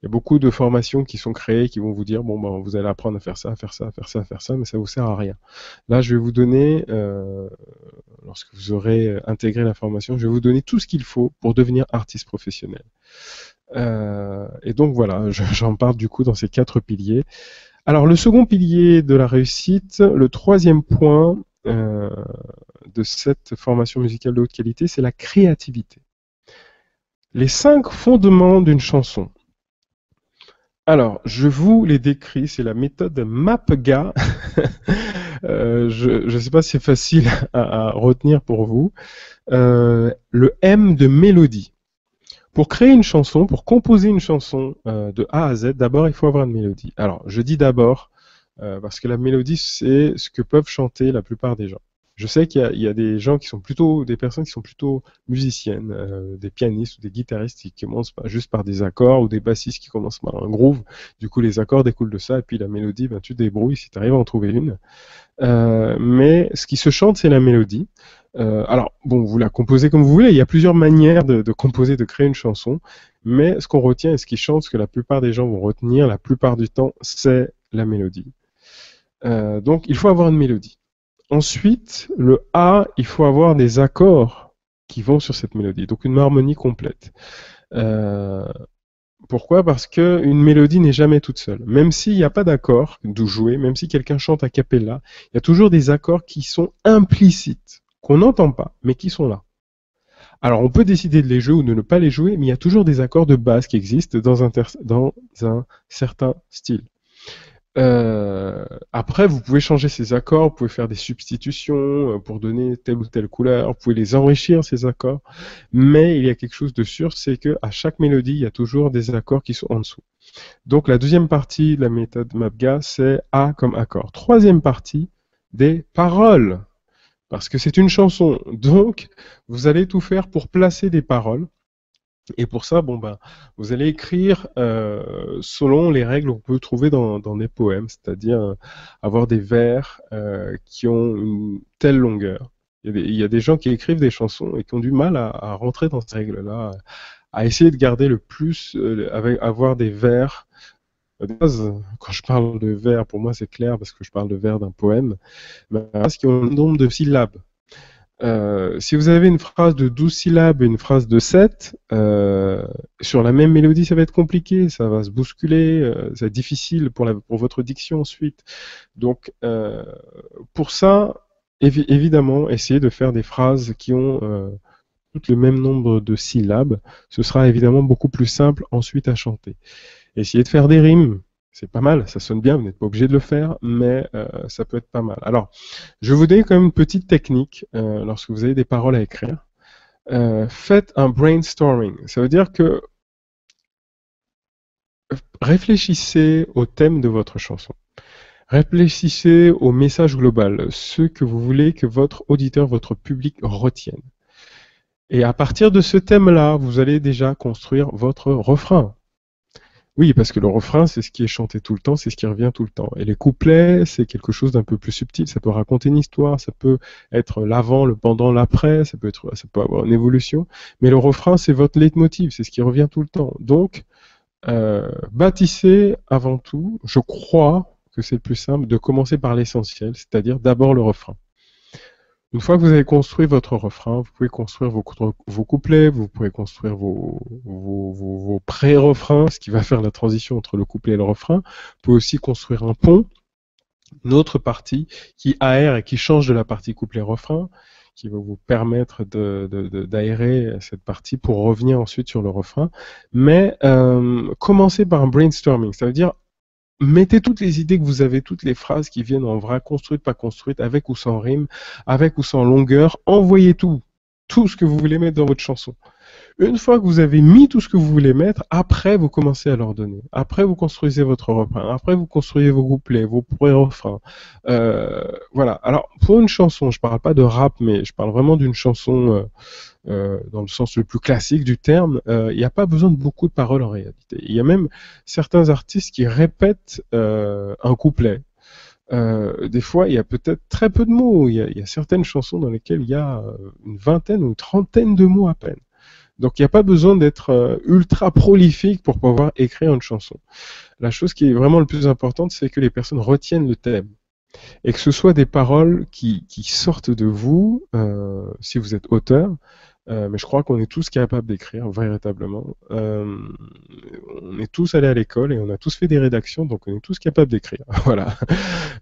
[SPEAKER 1] Il y a beaucoup de formations qui sont créées qui vont vous dire bon ben vous allez apprendre à faire ça, à faire ça, à faire ça, à faire ça, mais ça vous sert à rien. Là, je vais vous donner, lorsque vous aurez intégré la formation, je vais vous donner tout ce qu'il faut pour devenir artiste professionnel. Et donc voilà, j'en parle du coup dans ces 4 piliers. Alors le second pilier de la réussite, le troisième point de cette formation musicale de haute qualité, c'est la créativité. Les 5 fondements d'une chanson. Alors, je vous les décris, c'est la méthode MAPGA. Je ne sais pas si c'est facile à retenir pour vous. Le M de mélodie. Pour créer une chanson, pour composer une chanson de A à Z, d'abord il faut avoir une mélodie. Alors, je dis d'abord parce que la mélodie, c'est ce que peuvent chanter la plupart des gens. Je sais qu'il y a des gens qui sont plutôt, des personnes qui sont plutôt musiciennes, des pianistes ou des guitaristes qui commencent juste par des accords ou des bassistes qui commencent par un groove. Du coup, les accords découlent de ça et puis la mélodie, ben, tu te débrouilles si tu arrives à en trouver une. Mais ce qui se chante, c'est la mélodie. Alors, bon, vous la composez comme vous voulez. Il y a plusieurs manières de composer, de créer une chanson. Mais ce qu'on retient et ce qui chante, ce que la plupart des gens vont retenir, la plupart du temps, c'est la mélodie. Donc, il faut avoir une mélodie. Ensuite, le A, il faut avoir des accords qui vont sur cette mélodie, donc une harmonie complète. Euh, Pourquoi? Parce que une mélodie n'est jamais toute seule. Même s'il n'y a pas d'accord d'où jouer, même si quelqu'un chante a cappella, il y a toujours des accords qui sont implicites, qu'on n'entend pas, mais qui sont là. Alors, on peut décider de les jouer ou de ne pas les jouer, mais il y a toujours des accords de base qui existent dans un certain style. Après, vous pouvez changer ces accords, vous pouvez faire des substitutions pour donner telle ou telle couleur, vous pouvez les enrichir ces accords, mais il y a quelque chose de sûr, c'est que à chaque mélodie, il y a toujours des accords qui sont en dessous. Donc la deuxième partie de la méthode MAPGA, c'est A comme accord. Troisième partie, des paroles, parce que c'est une chanson. Donc, vous allez tout faire pour placer des paroles. Et pour ça, bon ben, vous allez écrire selon les règles qu'on peut trouver dans des poèmes, c'est-à-dire avoir des vers qui ont une telle longueur. Il y a des gens qui écrivent des chansons et qui ont du mal à rentrer dans ces règles-là, à essayer de garder le plus, avoir des vers. Quand je parle de vers, pour moi c'est clair parce que je parle de vers d'un poème, mais qui ont un nombre de syllabes. Si vous avez une phrase de 12 syllabes et une phrase de 7, sur la même mélodie, ça va être compliqué, ça va se bousculer, ça va être difficile pour votre diction ensuite. Donc, pour ça, évidemment, essayez de faire des phrases qui ont toutes le même nombre de syllabes. Ce sera évidemment beaucoup plus simple ensuite à chanter. Essayez de faire des rimes. C'est pas mal, ça sonne bien, vous n'êtes pas obligé de le faire, mais ça peut être pas mal. Alors, je vais vous donner quand même une petite technique lorsque vous avez des paroles à écrire. Faites un brainstorming. Ça veut dire que réfléchissez au thème de votre chanson. Réfléchissez au message global, ce que vous voulez que votre auditeur, votre public retienne. Et à partir de ce thème-là, vous allez déjà construire votre refrain. Oui, parce que le refrain, c'est ce qui est chanté tout le temps, c'est ce qui revient tout le temps. Et les couplets, c'est quelque chose d'un peu plus subtil. Ça peut raconter une histoire, ça peut être l'avant, le pendant, l'après, ça peut avoir une évolution. Mais le refrain, c'est votre leitmotiv, c'est ce qui revient tout le temps. Donc, bâtissez avant tout, je crois que c'est le plus simple, de commencer par l'essentiel, c'est-à-dire d'abord le refrain. Une fois que vous avez construit votre refrain, vous pouvez construire vos couplets, vous pouvez construire vos pré-refrains, ce qui va faire la transition entre le couplet et le refrain. Vous pouvez aussi construire un pont, une autre partie qui aère et qui change de la partie couplet-refrain, qui va vous permettre d'aérer cette partie pour revenir ensuite sur le refrain. Mais commencez par un brainstorming, ça veut dire mettez toutes les idées que vous avez, toutes les phrases qui viennent en vrai, construites, pas construites, avec ou sans rime, avec ou sans longueur. Envoyez tout ce que vous voulez mettre dans votre chanson. Une fois que vous avez mis tout ce que vous voulez mettre, après vous commencez à l'ordonner. Après vous construisez votre refrain. Après vous construisez vos couplets, vos pré-refrains. Voilà. Alors pour une chanson, je parle pas de rap, mais je parle vraiment d'une chanson dans le sens le plus classique du terme. Il n'y a pas besoin de beaucoup de paroles en réalité. Il y a même certains artistes qui répètent un couplet. Des fois, il y a peut-être très peu de mots. Il y a certaines chansons dans lesquelles il y a une vingtaine ou une trentaine de mots à peine. Donc, il n'y a pas besoin d'être ultra prolifique pour pouvoir écrire une chanson. La chose qui est vraiment le plus importante, c'est que les personnes retiennent le thème et que ce soit des paroles qui sortent de vous, si vous êtes auteur. Mais je crois qu'on est tous capables d'écrire véritablement. On est tous allés à l'école et on a tous fait des rédactions, donc on est tous capables d'écrire. Voilà.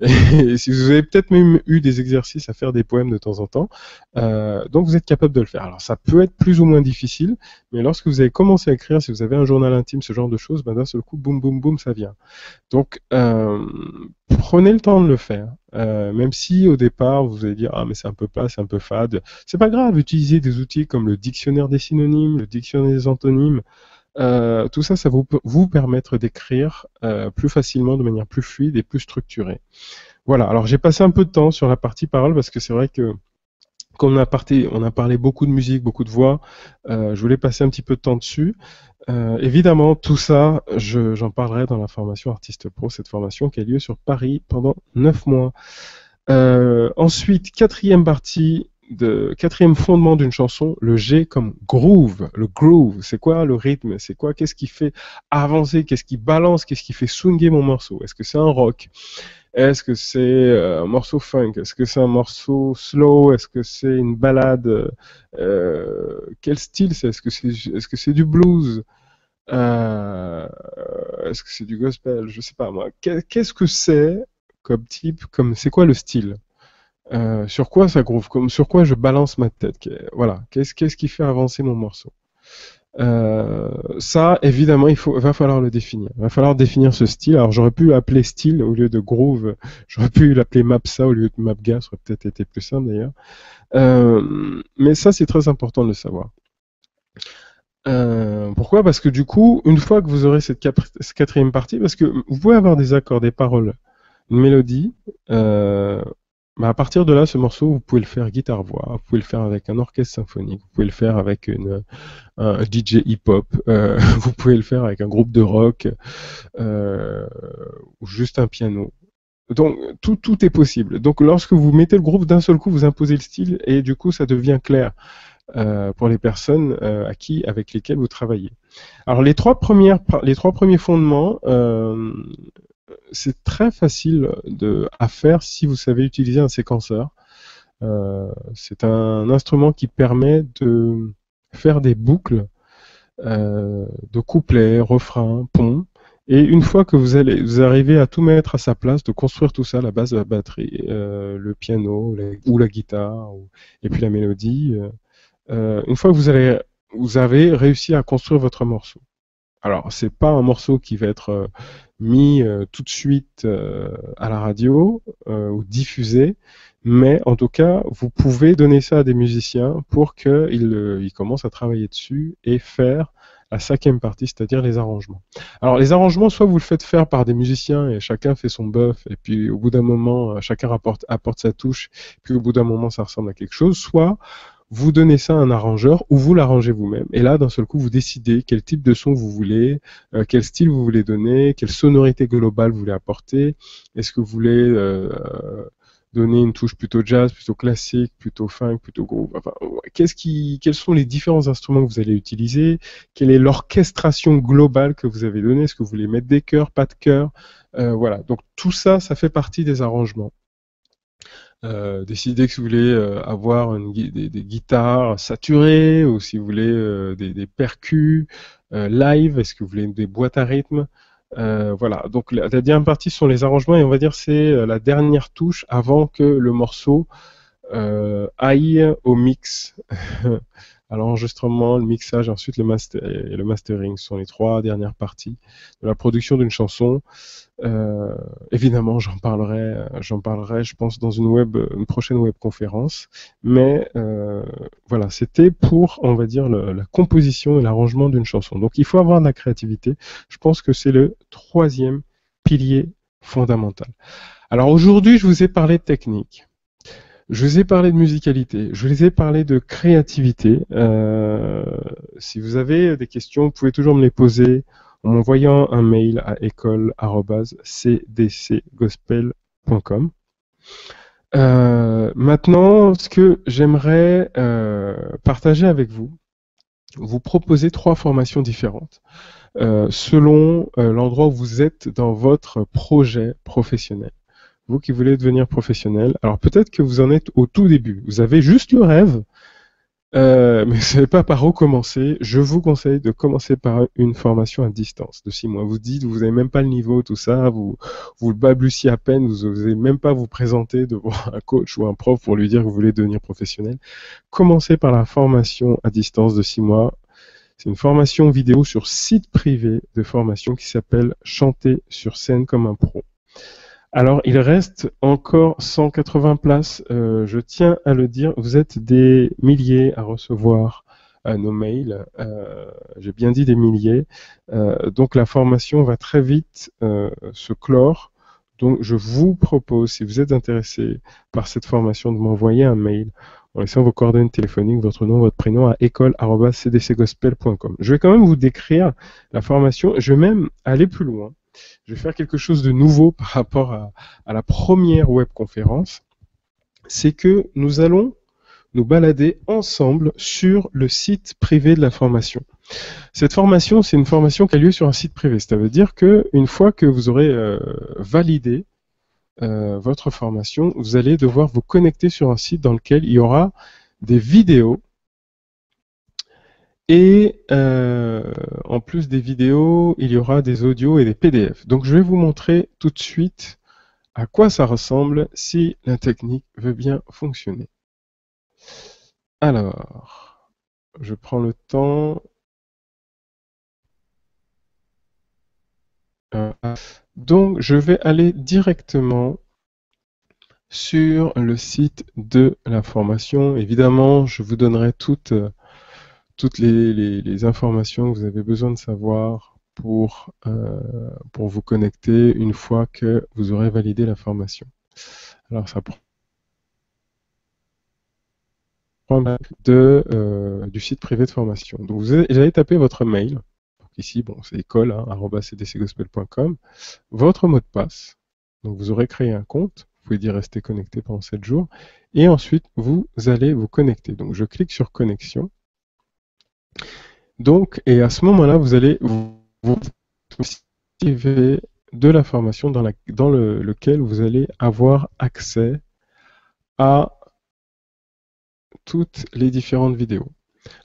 [SPEAKER 1] Et si vous avez peut-être même eu des exercices à faire des poèmes de temps en temps, donc vous êtes capable de le faire. Alors ça peut être plus ou moins difficile, mais lorsque vous avez commencé à écrire, si vous avez un journal intime, ce genre de choses, ben d'un seul coup, boum, boum, boum, ça vient. Donc prenez le temps de le faire. Même si au départ vous allez dire ah mais c'est un peu plat, c'est un peu fade, c'est pas grave. Utilisez des outils comme le dictionnaire des synonymes, le dictionnaire des antonymes. Tout ça, ça vous permettre d'écrire plus facilement, de manière plus fluide et plus structurée. Voilà. Alors j'ai passé un peu de temps sur la partie parole parce que c'est vrai que comme on a parlé beaucoup de musique, beaucoup de voix, je voulais passer un petit peu de temps dessus. Évidemment, tout ça, j'en parlerai dans la formation Artiste Pro, cette formation qui a lieu sur Paris pendant 9 mois. Ensuite, quatrième fondement d'une chanson, le G comme groove. Le groove, c'est quoi le rythme? C'est quoi? Qu'est-ce qui fait avancer? Qu'est-ce qui balance? Qu'est-ce qui fait swinguer mon morceau? Est-ce que c'est un rock? Est-ce que c'est un morceau funk? Est-ce que c'est un morceau slow? Est-ce que c'est une ballade? Quel style c'est? Est-ce que c'est du blues? Euh, Est-ce que c'est du gospel? Je sais pas moi. Qu'est-ce que c'est comme type? C'est quoi le style? Sur quoi ça groove? Sur quoi je balance ma tête? Voilà. Qu'est-ce qui fait avancer mon morceau? Ça, évidemment, va falloir le définir. Il va falloir définir ce style. Alors, j'aurais pu l'appeler style au lieu de groove. J'aurais pu l'appeler Mapsa au lieu de Mapga. Ça aurait peut-être été plus simple d'ailleurs. Mais ça, c'est très important de le savoir. Pourquoi? Parce que du coup, une fois que vous aurez cette quatrième partie, parce que vous pouvez avoir des accords, des paroles, une mélodie, à partir de là, ce morceau, vous pouvez le faire guitare-voix, vous pouvez le faire avec un orchestre symphonique, vous pouvez le faire avec un DJ hip-hop, vous pouvez le faire avec un groupe de rock, ou juste un piano. Donc tout est possible. Donc lorsque vous mettez le groupe d'un seul coup, vous imposez le style et du coup ça devient clair pour les personnes avec lesquelles vous travaillez. Alors les trois premiers fondements, c'est très facile à faire si vous savez utiliser un séquenceur. C'est un instrument qui permet de faire des boucles de couplets, refrains, ponts. Et une fois que vous arrivez à tout mettre à sa place, de construire tout ça, la base de la batterie, le piano ou la guitare, et puis la mélodie, une fois que vous avez réussi à construire votre morceau. Alors, c'est pas un morceau qui va être mis tout de suite à la radio ou diffusé, mais en tout cas, vous pouvez donner ça à des musiciens pour qu'ils commencent à travailler dessus et faire la cinquième partie, c'est-à-dire les arrangements. Alors, les arrangements, soit vous le faites faire par des musiciens et chacun fait son buff, et puis au bout d'un moment, chacun apporte sa touche, puis au bout d'un moment, ça ressemble à quelque chose, soit vous donnez ça à un arrangeur ou vous l'arrangez vous-même. Et là, d'un seul coup, vous décidez quel type de son vous voulez, quel style vous voulez donner, quelle sonorité globale vous voulez apporter. Est-ce que vous voulez donner une touche plutôt jazz, plutôt classique, plutôt funk, plutôt groove? Enfin, quels sont les différents instruments que vous allez utiliser? Quelle est l'orchestration globale que vous avez donnée? Est-ce que vous voulez mettre des chœurs, pas de chœurs? Voilà. Donc tout ça, ça fait partie des arrangements. Décidez que si vous voulez avoir des guitares saturées ou si vous voulez des percus live, est-ce que vous voulez des boîtes à rythme, voilà. Donc la dernière partie sont les arrangements et on va dire c'est la dernière touche avant que le morceau aille au mix, à l'enregistrement, le mixage, ensuite le mastering. Ce sont les trois dernières parties de la production d'une chanson. Évidemment, j'en parlerai, je pense, dans une prochaine webconférence. Mais voilà, c'était pour, on va dire, la composition et l'arrangement d'une chanson. Donc, il faut avoir de la créativité. Je pense que c'est le troisième pilier fondamental. Alors aujourd'hui, je vous ai parlé de technique. Je vous ai parlé de musicalité, je vous ai parlé de créativité. Si vous avez des questions, vous pouvez toujours me les poser en m'envoyant un mail à école@cdcgospel.com. Maintenant, ce que j'aimerais partager avec vous proposer 3 formations différentes selon l'endroit où vous êtes dans votre projet professionnel. Vous qui voulez devenir professionnel, alors peut-être que vous en êtes au tout début. Vous avez juste le rêve, mais vous ne savez pas par où commencer. Je vous conseille de commencer par une formation à distance de 6 mois. Vous dites, vous n'avez même pas le niveau, tout ça, vous le balbutiez à peine, vous n'osez même pas vous présenter devant un coach ou un prof pour lui dire que vous voulez devenir professionnel. Commencez par la formation à distance de 6 mois. C'est une formation vidéo sur site privé de formation qui s'appelle Chanter sur scène comme un pro. Alors, il reste encore 180 places. Je tiens à le dire, vous êtes des milliers à recevoir nos mails. J'ai bien dit des milliers. Donc, la formation va très vite se clore. Donc, je vous propose, si vous êtes intéressé par cette formation, de m'envoyer un mail en laissant vos coordonnées téléphoniques, votre nom, votre prénom à école@cdcgospel.com. Je vais quand même vous décrire la formation. Je vais même aller plus loin. Je vais faire quelque chose de nouveau par rapport à la première webconférence. C'est que nous allons nous balader ensemble sur le site privé de la formation. Cette formation, c'est une formation qui a lieu sur un site privé. Ça veut dire qu'une fois que vous aurez validé votre formation, vous allez devoir vous connecter sur un site dans lequel il y aura des vidéos. Et en plus des vidéos, il y aura des audios et des PDF. Donc je vais vous montrer tout de suite à quoi ça ressemble si la technique veut bien fonctionner. Alors, je prends le temps. Donc je vais aller directement sur le site de la formation. Évidemment, je vous donnerai toutes les informations que vous avez besoin de savoir pour vous connecter une fois que vous aurez validé la formation. Alors, ça prend du site privé de formation. Donc, vous allez taper votre mail. Donc, ici, bon, c'est école, hein, @cdcgospel.com. Votre mot de passe. Donc, vous aurez créé un compte. Vous pouvez y rester connecté pendant 7 jours. Et ensuite, vous allez vous connecter. Donc, je clique sur connexion. Donc, et à ce moment-là, vous allez vous activer de la formation dans lequel vous allez avoir accès à toutes les différentes vidéos.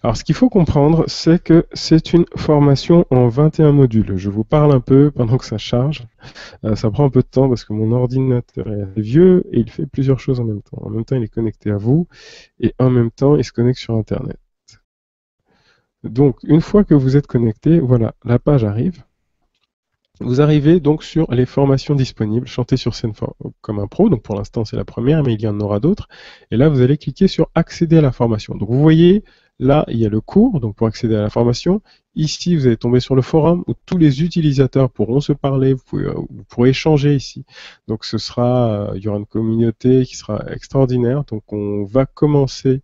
[SPEAKER 1] Alors, ce qu'il faut comprendre, c'est que c'est une formation en 21 modules. Je vous parle un peu pendant que ça charge. Ça prend un peu de temps parce que mon ordinateur est vieux et il fait plusieurs choses en même temps. En même temps, il est connecté à vous et en même temps, il se connecte sur Internet. Donc, une fois que vous êtes connecté, voilà, la page arrive. Vous arrivez donc sur les formations disponibles, chanter sur scène comme un pro. Donc pour l'instant, c'est la première, mais il y en aura d'autres. Et là, vous allez cliquer sur accéder à la formation. Donc vous voyez, là, il y a le cours. Donc pour accéder à la formation, ici, vous allez tomber sur le forum où tous les utilisateurs pourront se parler. Vous pourrez échanger ici. Donc il y aura une communauté qui sera extraordinaire. Donc on va commencer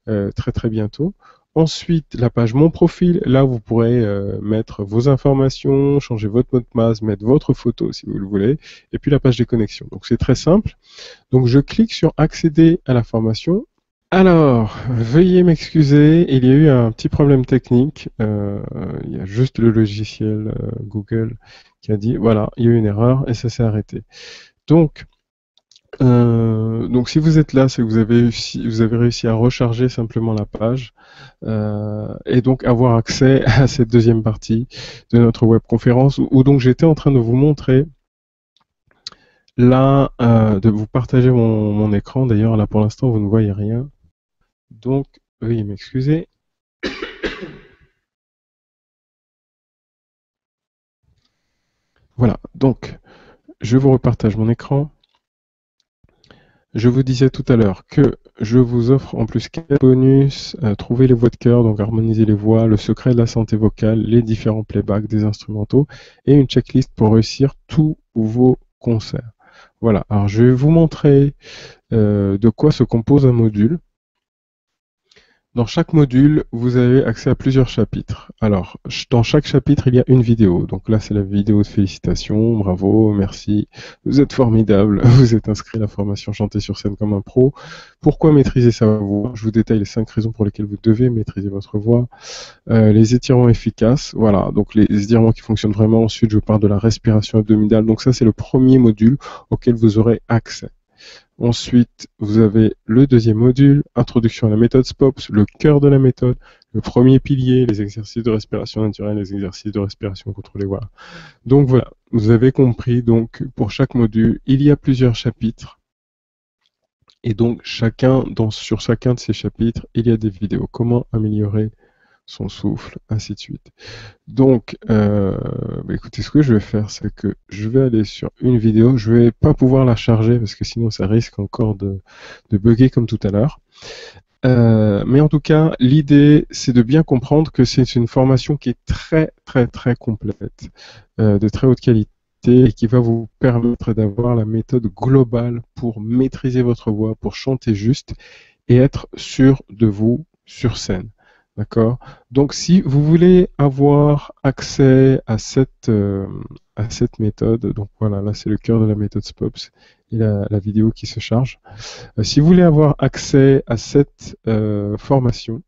[SPEAKER 1] très très bientôt. Ensuite, la page Mon profil, là vous pourrez mettre vos informations, changer votre mot de passe, mettre votre photo si vous le voulez, et puis la page des connexions. Donc c'est très simple. Donc je clique sur accéder à la formation. Alors, veuillez m'excuser, il y a eu un petit problème technique. Il y a juste le logiciel Google qui a dit, voilà, il y a eu une erreur et ça s'est arrêté. Donc si vous êtes là, c'est que vous avez réussi à recharger simplement la page et donc avoir accès à cette deuxième partie de notre webconférence où donc j'étais en train de vous montrer là, de vous partager mon écran. D'ailleurs, là pour l'instant, vous ne voyez rien. Donc, veuillez m'excuser. Voilà, donc je vous repartage mon écran. Je vous disais tout à l'heure que je vous offre en plus 4 bonus, trouver les voix de cœur, donc harmoniser les voix, le secret de la santé vocale, les différents playbacks des instrumentaux et une checklist pour réussir tous vos concerts. Voilà, alors je vais vous montrer de quoi se compose un module. Dans chaque module, vous avez accès à plusieurs chapitres. Alors, dans chaque chapitre, il y a une vidéo. Donc là, c'est la vidéo de félicitations, bravo, merci, vous êtes formidable, vous êtes inscrit à la formation Chanter sur scène comme un pro. Pourquoi maîtriser sa voix? Je vous détaille les 5 raisons pour lesquelles vous devez maîtriser votre voix. Les étirements efficaces, voilà, donc les étirements qui fonctionnent vraiment. Ensuite, je parle de la respiration abdominale. Donc ça, c'est le premier module auquel vous aurez accès. Ensuite, vous avez le deuxième module, introduction à la méthode SPOPS, le cœur de la méthode, le premier pilier, les exercices de respiration naturelle, les exercices de respiration contrôlée. Voilà. Donc voilà, vous avez compris. Donc pour chaque module, il y a plusieurs chapitres. Et donc sur chacun de ces chapitres, il y a des vidéos. Comment améliorer son souffle, ainsi de suite. Donc, écoutez, ce que je vais faire, c'est que je vais aller sur une vidéo. Je vais pas pouvoir la charger parce que sinon ça risque encore de bugger comme tout à l'heure. Mais en tout cas, l'idée, c'est de bien comprendre que c'est une formation qui est très, très, très complète, de très haute qualité et qui va vous permettre d'avoir la méthode globale pour maîtriser votre voix, pour chanter juste et être sûr de vous sur scène. D'accord? Donc, si vous voulez avoir accès à cette méthode, donc voilà, là c'est le cœur de la méthode SPOPS et la vidéo qui se charge. Si vous voulez avoir accès à cette formation,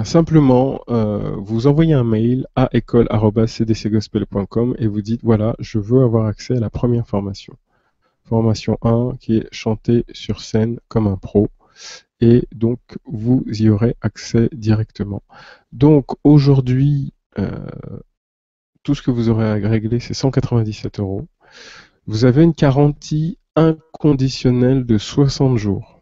[SPEAKER 1] Simplement, vous envoyez un mail à école@cdcgospel.com et vous dites, voilà, je veux avoir accès à la première formation. Formation 1 qui est chanter sur scène comme un pro. Et donc, vous y aurez accès directement. Donc, aujourd'hui, tout ce que vous aurez à régler, c'est 197 €. Vous avez une garantie inconditionnelle de 60 jours.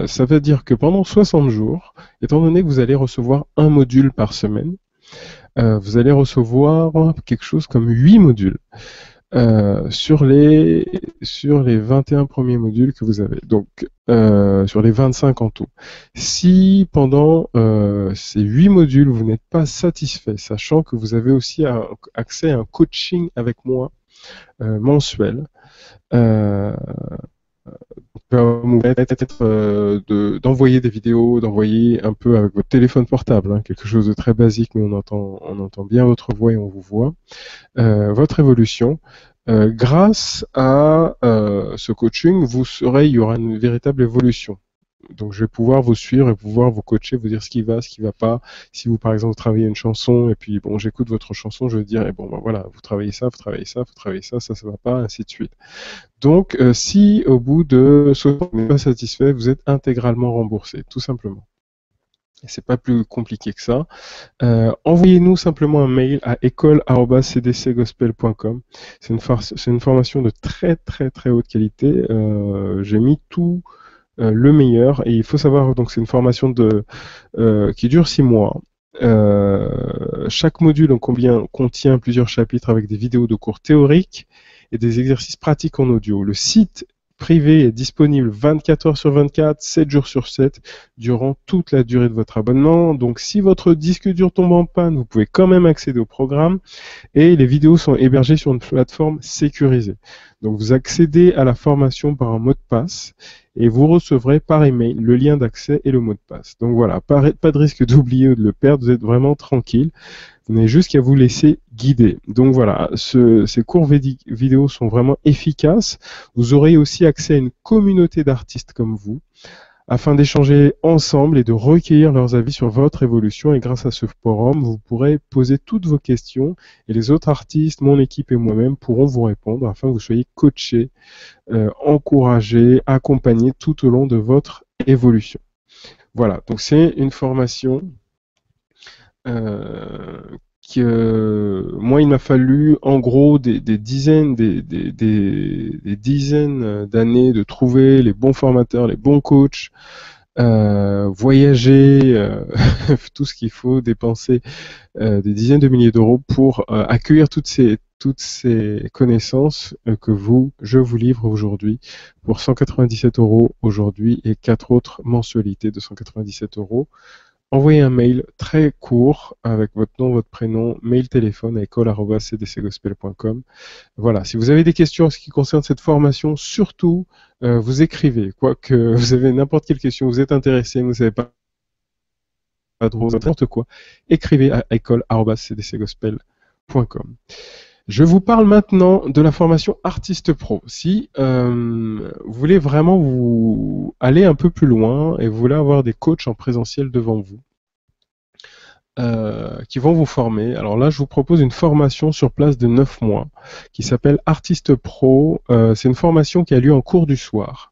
[SPEAKER 1] Ça veut dire que pendant 60 jours, étant donné que vous allez recevoir un module par semaine, vous allez recevoir quelque chose comme 8 modules sur les 21 premiers modules que vous avez. Donc, sur les 25 en tout. Si pendant ces 8 modules, vous n'êtes pas satisfait, sachant que vous avez aussi accès à un coaching avec moi mensuel, vous peut-être d'envoyer des vidéos, d'envoyer un peu avec votre téléphone portable, hein, quelque chose de très basique, mais on entend bien votre voix et on vous voit, votre évolution. Grâce à ce coaching, il y aura une véritable évolution. Donc, je vais pouvoir vous suivre et pouvoir vous coacher, vous dire ce qui va pas. Si vous, par exemple, travaillez une chanson et puis, bon, j'écoute votre chanson, je vais dire, bon, ben voilà, vous travaillez ça, vous travaillez ça, vous travaillez ça, ça va pas, ainsi de suite. Donc, si au bout de 60 vous n'êtes pas satisfait, vous êtes intégralement remboursé, tout simplement. Et c'est pas plus compliqué que ça. Envoyez-nous simplement un mail à école@cdcgospel.com. C'est une formation de très très très haute qualité. J'ai mis tout le meilleur et il faut savoir donc c'est une formation qui dure 6 mois. Chaque module contient plusieurs chapitres avec des vidéos de cours théoriques et des exercices pratiques en audio. Le site privé est disponible 24 heures sur 24, 7 jours sur 7, durant toute la durée de votre abonnement. Donc, si votre disque dur tombe en panne, vous pouvez quand même accéder au programme et les vidéos sont hébergées sur une plateforme sécurisée. Donc, vous accédez à la formation par un mot de passe et vous recevrez par email le lien d'accès et le mot de passe. Donc voilà, pas de risque d'oublier ou de le perdre, vous êtes vraiment tranquille. Vous n'avez juste qu'à vous laisser guider. Donc voilà, ces cours vidéo sont vraiment efficaces. Vous aurez aussi accès à une communauté d'artistes comme vous, afin d'échanger ensemble et de recueillir leurs avis sur votre évolution. Et grâce à ce forum, vous pourrez poser toutes vos questions et les autres artistes, mon équipe et moi-même pourront vous répondre afin que vous soyez coachés, encouragés, accompagnés tout au long de votre évolution. Voilà, donc c'est une formation moi, il m'a fallu en gros des dizaines d'années de trouver les bons formateurs, les bons coachs, voyager, tout ce qu'il faut, dépenser des dizaines de milliers d'euros pour accueillir toutes ces connaissances que je vous livre aujourd'hui pour 197 € aujourd'hui et 4 autres mensualités de 197 €. Envoyez un mail très court avec votre nom, votre prénom, mail, téléphone à école@cdcgospel.com. Voilà, si vous avez des questions en ce qui concerne cette formation, surtout vous écrivez. Quoique vous avez n'importe quelle question, vous êtes intéressé, vous ne savez pas trop n'importe quoi, écrivez à école@cdcgospel.com. Je vous parle maintenant de la formation Artiste Pro. Si vous voulez vraiment vous aller un peu plus loin et vous voulez avoir des coachs en présentiel devant vous qui vont vous former, alors là je vous propose une formation sur place de 9 mois qui s'appelle Artiste Pro. C'est une formation qui a lieu en cours du soir.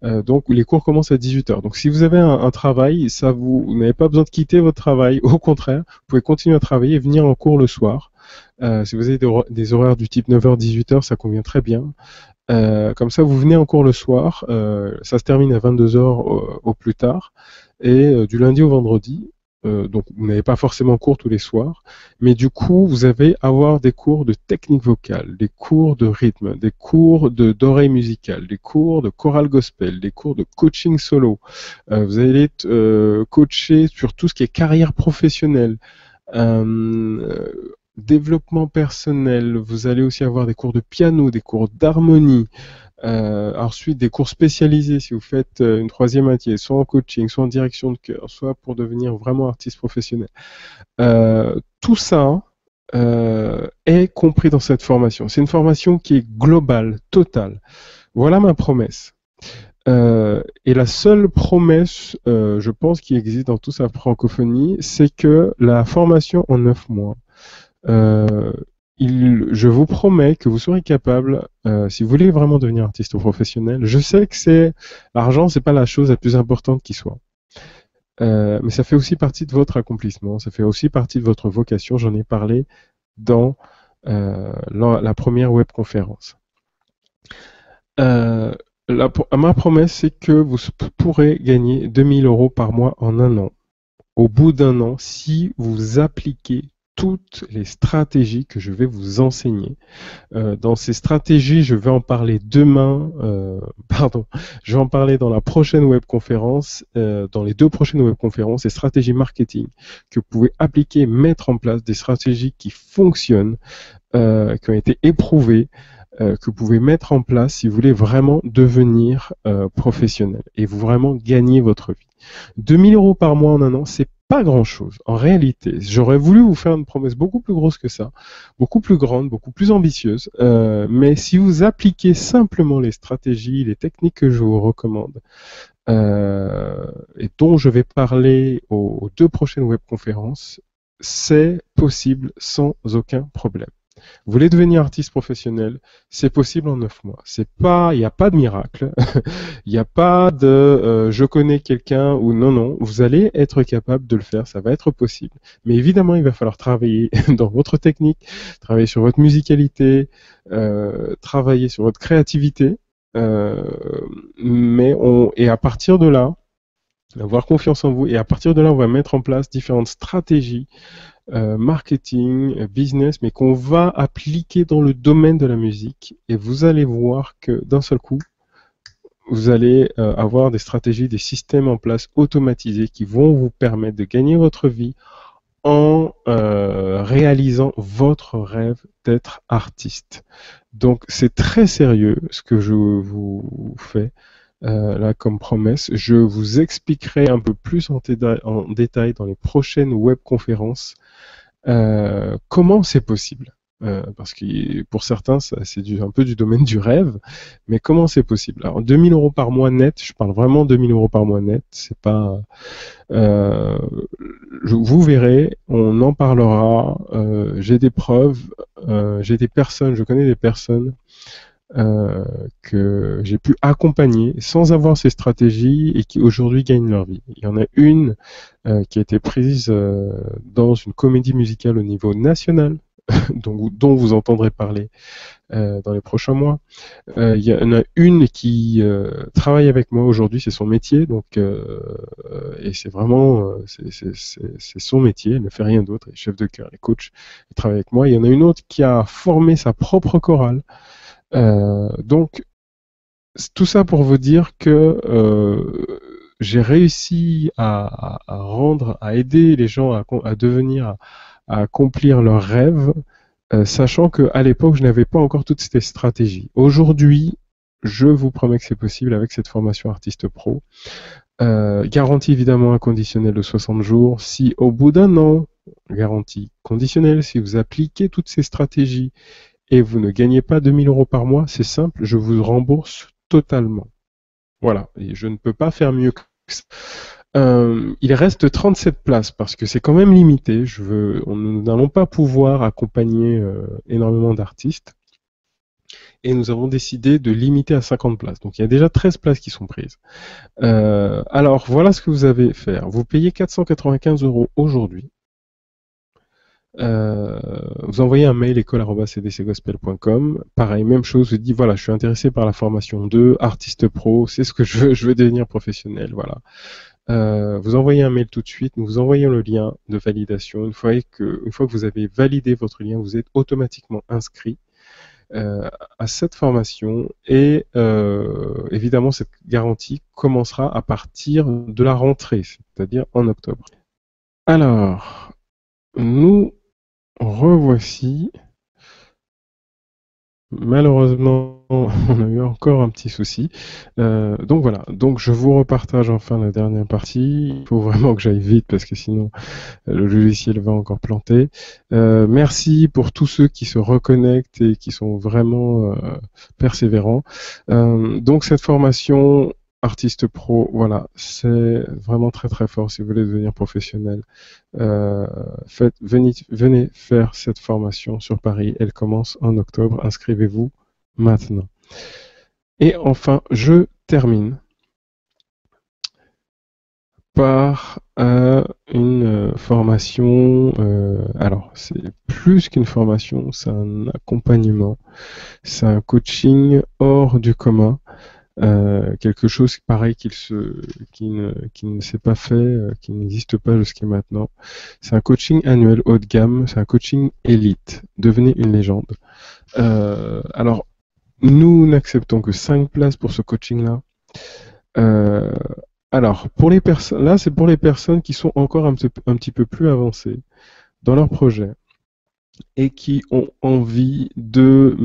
[SPEAKER 1] Donc les cours commencent à 18 h. Donc si vous avez un travail, vous n'avez pas besoin de quitter votre travail. Au contraire, vous pouvez continuer à travailler et venir en cours le soir. Si vous avez des horaires du type 9 h, 18 h, ça convient très bien. Comme ça, vous venez en cours le soir. Ça se termine à 22 h au plus tard. Et du lundi au vendredi. Donc vous n'avez pas forcément cours tous les soirs, mais du coup vous allez avoir des cours de technique vocale, des cours de rythme, des cours d'oreille musicale, des cours de chorale gospel, des cours de coaching solo. Vous allez être coaché sur tout ce qui est carrière professionnelle, développement personnel. Vous allez aussi avoir des cours de piano, des cours d'harmonie. Ensuite, des cours spécialisés si vous faites une troisième matière, soit en coaching, soit en direction de chœur, soit pour devenir vraiment artiste professionnel. Tout ça est compris dans cette formation. C'est une formation qui est globale, totale. Voilà ma promesse. Et la seule promesse, je pense, qui existe dans toute sa francophonie, c'est que la formation en 9 mois, euh, je vous promets que vous serez capable, si vous voulez vraiment devenir artiste professionnel, je sais que l'argent, c'est pas la chose la plus importante qui soit. Mais ça fait aussi partie de votre accomplissement, ça fait aussi partie de votre vocation. J'en ai parlé dans la première webconférence. Euh, Ma promesse, c'est que vous pourrez gagner 2000 euros par mois en un an. Au bout d'un an, si vous appliquez toutes les stratégies que je vais vous enseigner. Dans ces stratégies, je vais en parler demain, pardon, je vais en parler dans la prochaine webconférence, dans les 2 prochaines webconférences, les stratégies marketing que vous pouvez appliquer, mettre en place, des stratégies qui fonctionnent, qui ont été éprouvées, que vous pouvez mettre en place si vous voulez vraiment devenir professionnel et vous vraiment gagner votre vie. 2000 euros par mois en un an, c'est pas grand-chose. En réalité, j'aurais voulu vous faire une promesse beaucoup plus grosse que ça, beaucoup plus grande, beaucoup plus ambitieuse. Mais si vous appliquez simplement les stratégies, les techniques que je vous recommande, et dont je vais parler aux 2 prochaines webconférences, c'est possible sans aucun problème. Vous voulez devenir artiste professionnel, c'est possible en 9 mois. Il n'y a pas de miracle. Il n'y a pas de je connais quelqu'un ou non. Vous allez être capable de le faire, ça va être possible. Mais évidemment, il va falloir travailler dans votre technique, travailler sur votre musicalité, travailler sur votre créativité. Et à partir de là, avoir confiance en vous. Et à partir de là, on va mettre en place différentes stratégies marketing, business, mais qu'on va appliquer dans le domaine de la musique. Et vous allez voir que d'un seul coup, vous allez avoir des stratégies, des systèmes en place automatisés qui vont vous permettre de gagner votre vie en réalisant votre rêve d'être artiste. Donc c'est très sérieux ce que je vous fais là comme promesse. Je vous expliquerai un peu plus en détail dans les prochaines webconférences comment c'est possible. Parce que pour certains, c'est un peu du domaine du rêve, mais comment c'est possible? Alors 2000 euros par mois net, je parle vraiment 2000 euros par mois net, c'est pas... vous verrez, on en parlera, j'ai des preuves, j'ai des personnes, je connais des personnes que j'ai pu accompagner sans avoir ces stratégies et qui aujourd'hui gagnent leur vie. Il y en a une qui a été prise dans une comédie musicale au niveau national, dont vous entendrez parler dans les prochains mois. Il y en a une qui travaille avec moi aujourd'hui, c'est son métier, donc et c'est vraiment c'est son métier, elle ne fait rien d'autre, elle est chef de chœur, elle est coach, elle travaille avec moi. Il y en a une autre qui a formé sa propre chorale. Donc tout ça pour vous dire que j'ai réussi à aider les gens à devenir, à accomplir leurs rêves, sachant qu'à l'époque, je n'avais pas encore toutes ces stratégies. Aujourd'hui, je vous promets que c'est possible avec cette formation Artiste Pro. Garantie évidemment inconditionnelle de 60 jours. Si au bout d'un an, garantie conditionnelle, si vous appliquez toutes ces stratégies et vous ne gagnez pas 2000 euros par mois, c'est simple, je vous rembourse totalement. Voilà, et je ne peux pas faire mieux que ça. Il reste 37 places parce que c'est quand même limité. Nous n'allons pas pouvoir accompagner énormément d'artistes et nous avons décidé de limiter à 50 places. Donc il y a déjà 13 places qui sont prises. Alors voilà ce que vous avez à faire. Vous payez 495 euros aujourd'hui. Vous envoyez un mail école@cdcgospel.com. Pareil, même chose, vous dites voilà, je suis intéressé par la formation 2, artiste pro, c'est ce que je veux devenir professionnel, voilà. Vous envoyez un mail tout de suite, nous vous envoyons le lien de validation. Une fois que vous avez validé votre lien, vous êtes automatiquement inscrit à cette formation et évidemment cette garantie commencera à partir de la rentrée, c'est-à-dire en octobre. Alors, nous revoici. Malheureusement, on a eu encore un petit souci. Donc voilà, donc je vous repartage enfin la dernière partie. Il faut vraiment que j'aille vite parce que sinon le logiciel va encore planter. Merci pour tous ceux qui se reconnectent et qui sont vraiment persévérants. Donc cette formation Artiste Pro, voilà, c'est vraiment très très fort si vous voulez devenir professionnel. Venez faire cette formation sur Paris. Elle commence en octobre. Inscrivez-vous maintenant. Et enfin, je termine par une formation. Alors, c'est plus qu'une formation, c'est un accompagnement, c'est un coaching hors du commun. Quelque chose pareil qui ne s'est pas fait, qui n'existe pas jusqu'à maintenant. C'est un coaching annuel haut de gamme, c'est un coaching élite. Devenez une légende. Alors, nous n'acceptons que 5 places pour ce coaching-là. Alors, pour les personnes, là, c'est pour les personnes qui sont encore un petit peu plus avancées dans leur projet et qui ont envie de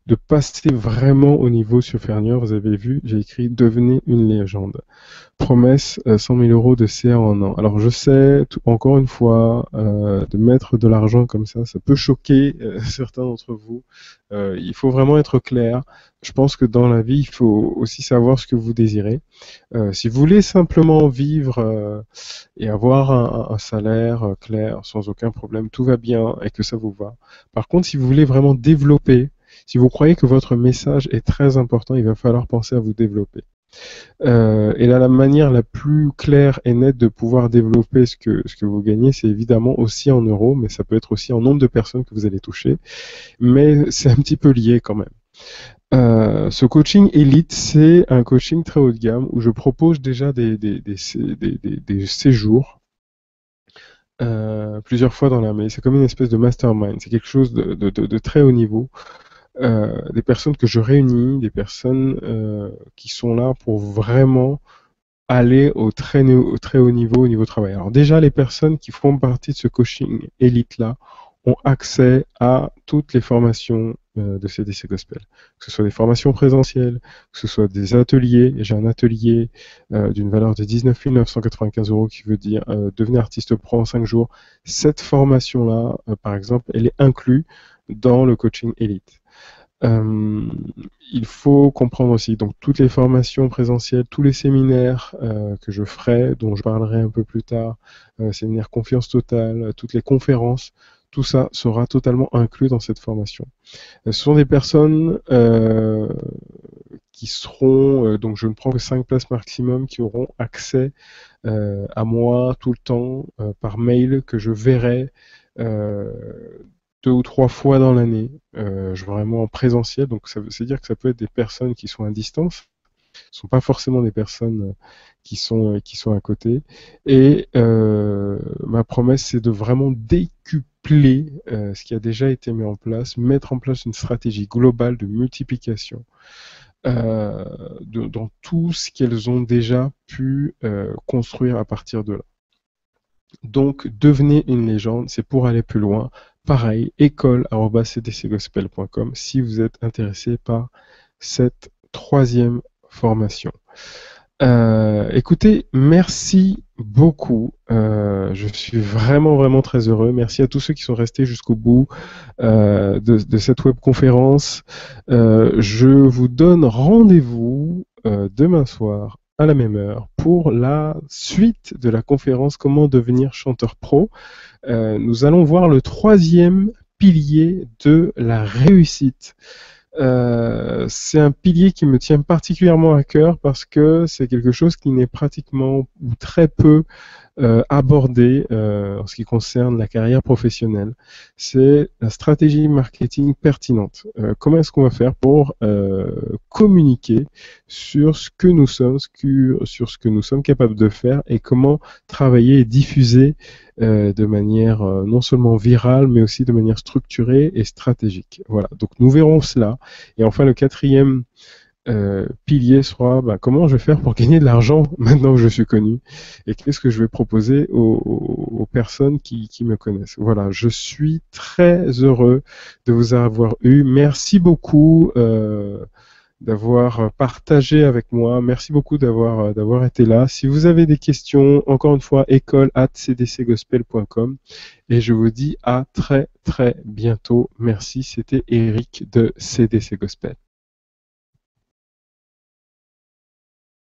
[SPEAKER 1] de passer vraiment au niveau supérieur. Vous avez vu, j'ai écrit devenez une légende. Promesse 100 000 euros de CA en an. Alors je sais, encore une fois, de mettre de l'argent comme ça peut choquer certains d'entre vous. Il faut vraiment être clair. Je pense que dans la vie, il faut aussi savoir ce que vous désirez. Si vous voulez simplement vivre et avoir un salaire clair, sans aucun problème, tout va bien et que ça vous va. Par contre, si vous voulez vraiment développer, si vous croyez que votre message est très important, il va falloir penser à vous développer. Et là, la manière la plus claire et nette de pouvoir développer ce que vous gagnez, c'est évidemment aussi en euros, mais ça peut être aussi en nombre de personnes que vous allez toucher. Mais c'est un petit peu lié quand même. Ce coaching élite, c'est un coaching très haut de gamme où je propose déjà des séjours plusieurs fois dans l'année. C'est comme une espèce de mastermind. C'est quelque chose de très haut niveau. Des personnes que je réunis, des personnes qui sont là pour vraiment aller au très haut niveau, au niveau travail. Alors déjà, les personnes qui font partie de ce coaching élite-là ont accès à toutes les formations de CDC Gospel, que ce soit des formations présentielles, que ce soit des ateliers. J'ai un atelier d'une valeur de 19 995 euros qui veut dire devenir artiste pro en 5 jours. Cette formation-là, par exemple, elle est inclue dans le coaching élite. Il faut comprendre aussi donc toutes les formations présentielles, tous les séminaires que je ferai, dont je parlerai un peu plus tard, séminaire confiance totale, toutes les conférences, tout ça sera totalement inclus dans cette formation. Ce sont des personnes qui seront, donc je ne prends que 5 places maximum, qui auront accès à moi tout le temps par mail que je verrai 2 ou 3 fois dans l'année, vraiment en présentiel. Donc ça veut dire que ça peut être des personnes qui sont à distance, ce sont pas forcément des personnes qui sont à côté. Et ma promesse, c'est de vraiment décupler ce qui a déjà été mis en place, mettre en place une stratégie globale de multiplication dans tout ce qu'elles ont déjà pu construire à partir de là. Donc, devenez une légende, c'est pour aller plus loin. Pareil, école@cdcgospel.com si vous êtes intéressé par cette 3e formation. Écoutez, merci beaucoup. Je suis vraiment très heureux. Merci à tous ceux qui sont restés jusqu'au bout de cette webconférence. Je vous donne rendez-vous demain soir à la même heure pour la suite de la conférence Comment devenir chanteur pro. Nous allons voir le 3e pilier de la réussite. C'est un pilier qui me tient particulièrement à cœur parce que c'est quelque chose qui n'est pratiquement ou très peu abordé en ce qui concerne la carrière professionnelle. C'est la stratégie marketing pertinente. Comment est-ce qu'on va faire pour communiquer sur ce que nous sommes, sur ce que nous sommes capables de faire et comment travailler et diffuser de manière non seulement virale, mais aussi de manière structurée et stratégique. Voilà, donc nous verrons cela. Et enfin, le 4e pilier sera comment je vais faire pour gagner de l'argent maintenant que je suis connu et qu'est-ce que je vais proposer aux personnes qui me connaissent. Voilà, je suis très heureux de vous avoir eu. Merci beaucoup d'avoir partagé avec moi. Merci beaucoup d'avoir été là. Si vous avez des questions, encore une fois, école@cdcgospel.com et je vous dis à très bientôt. Merci, c'était Eric de CDC Gospel.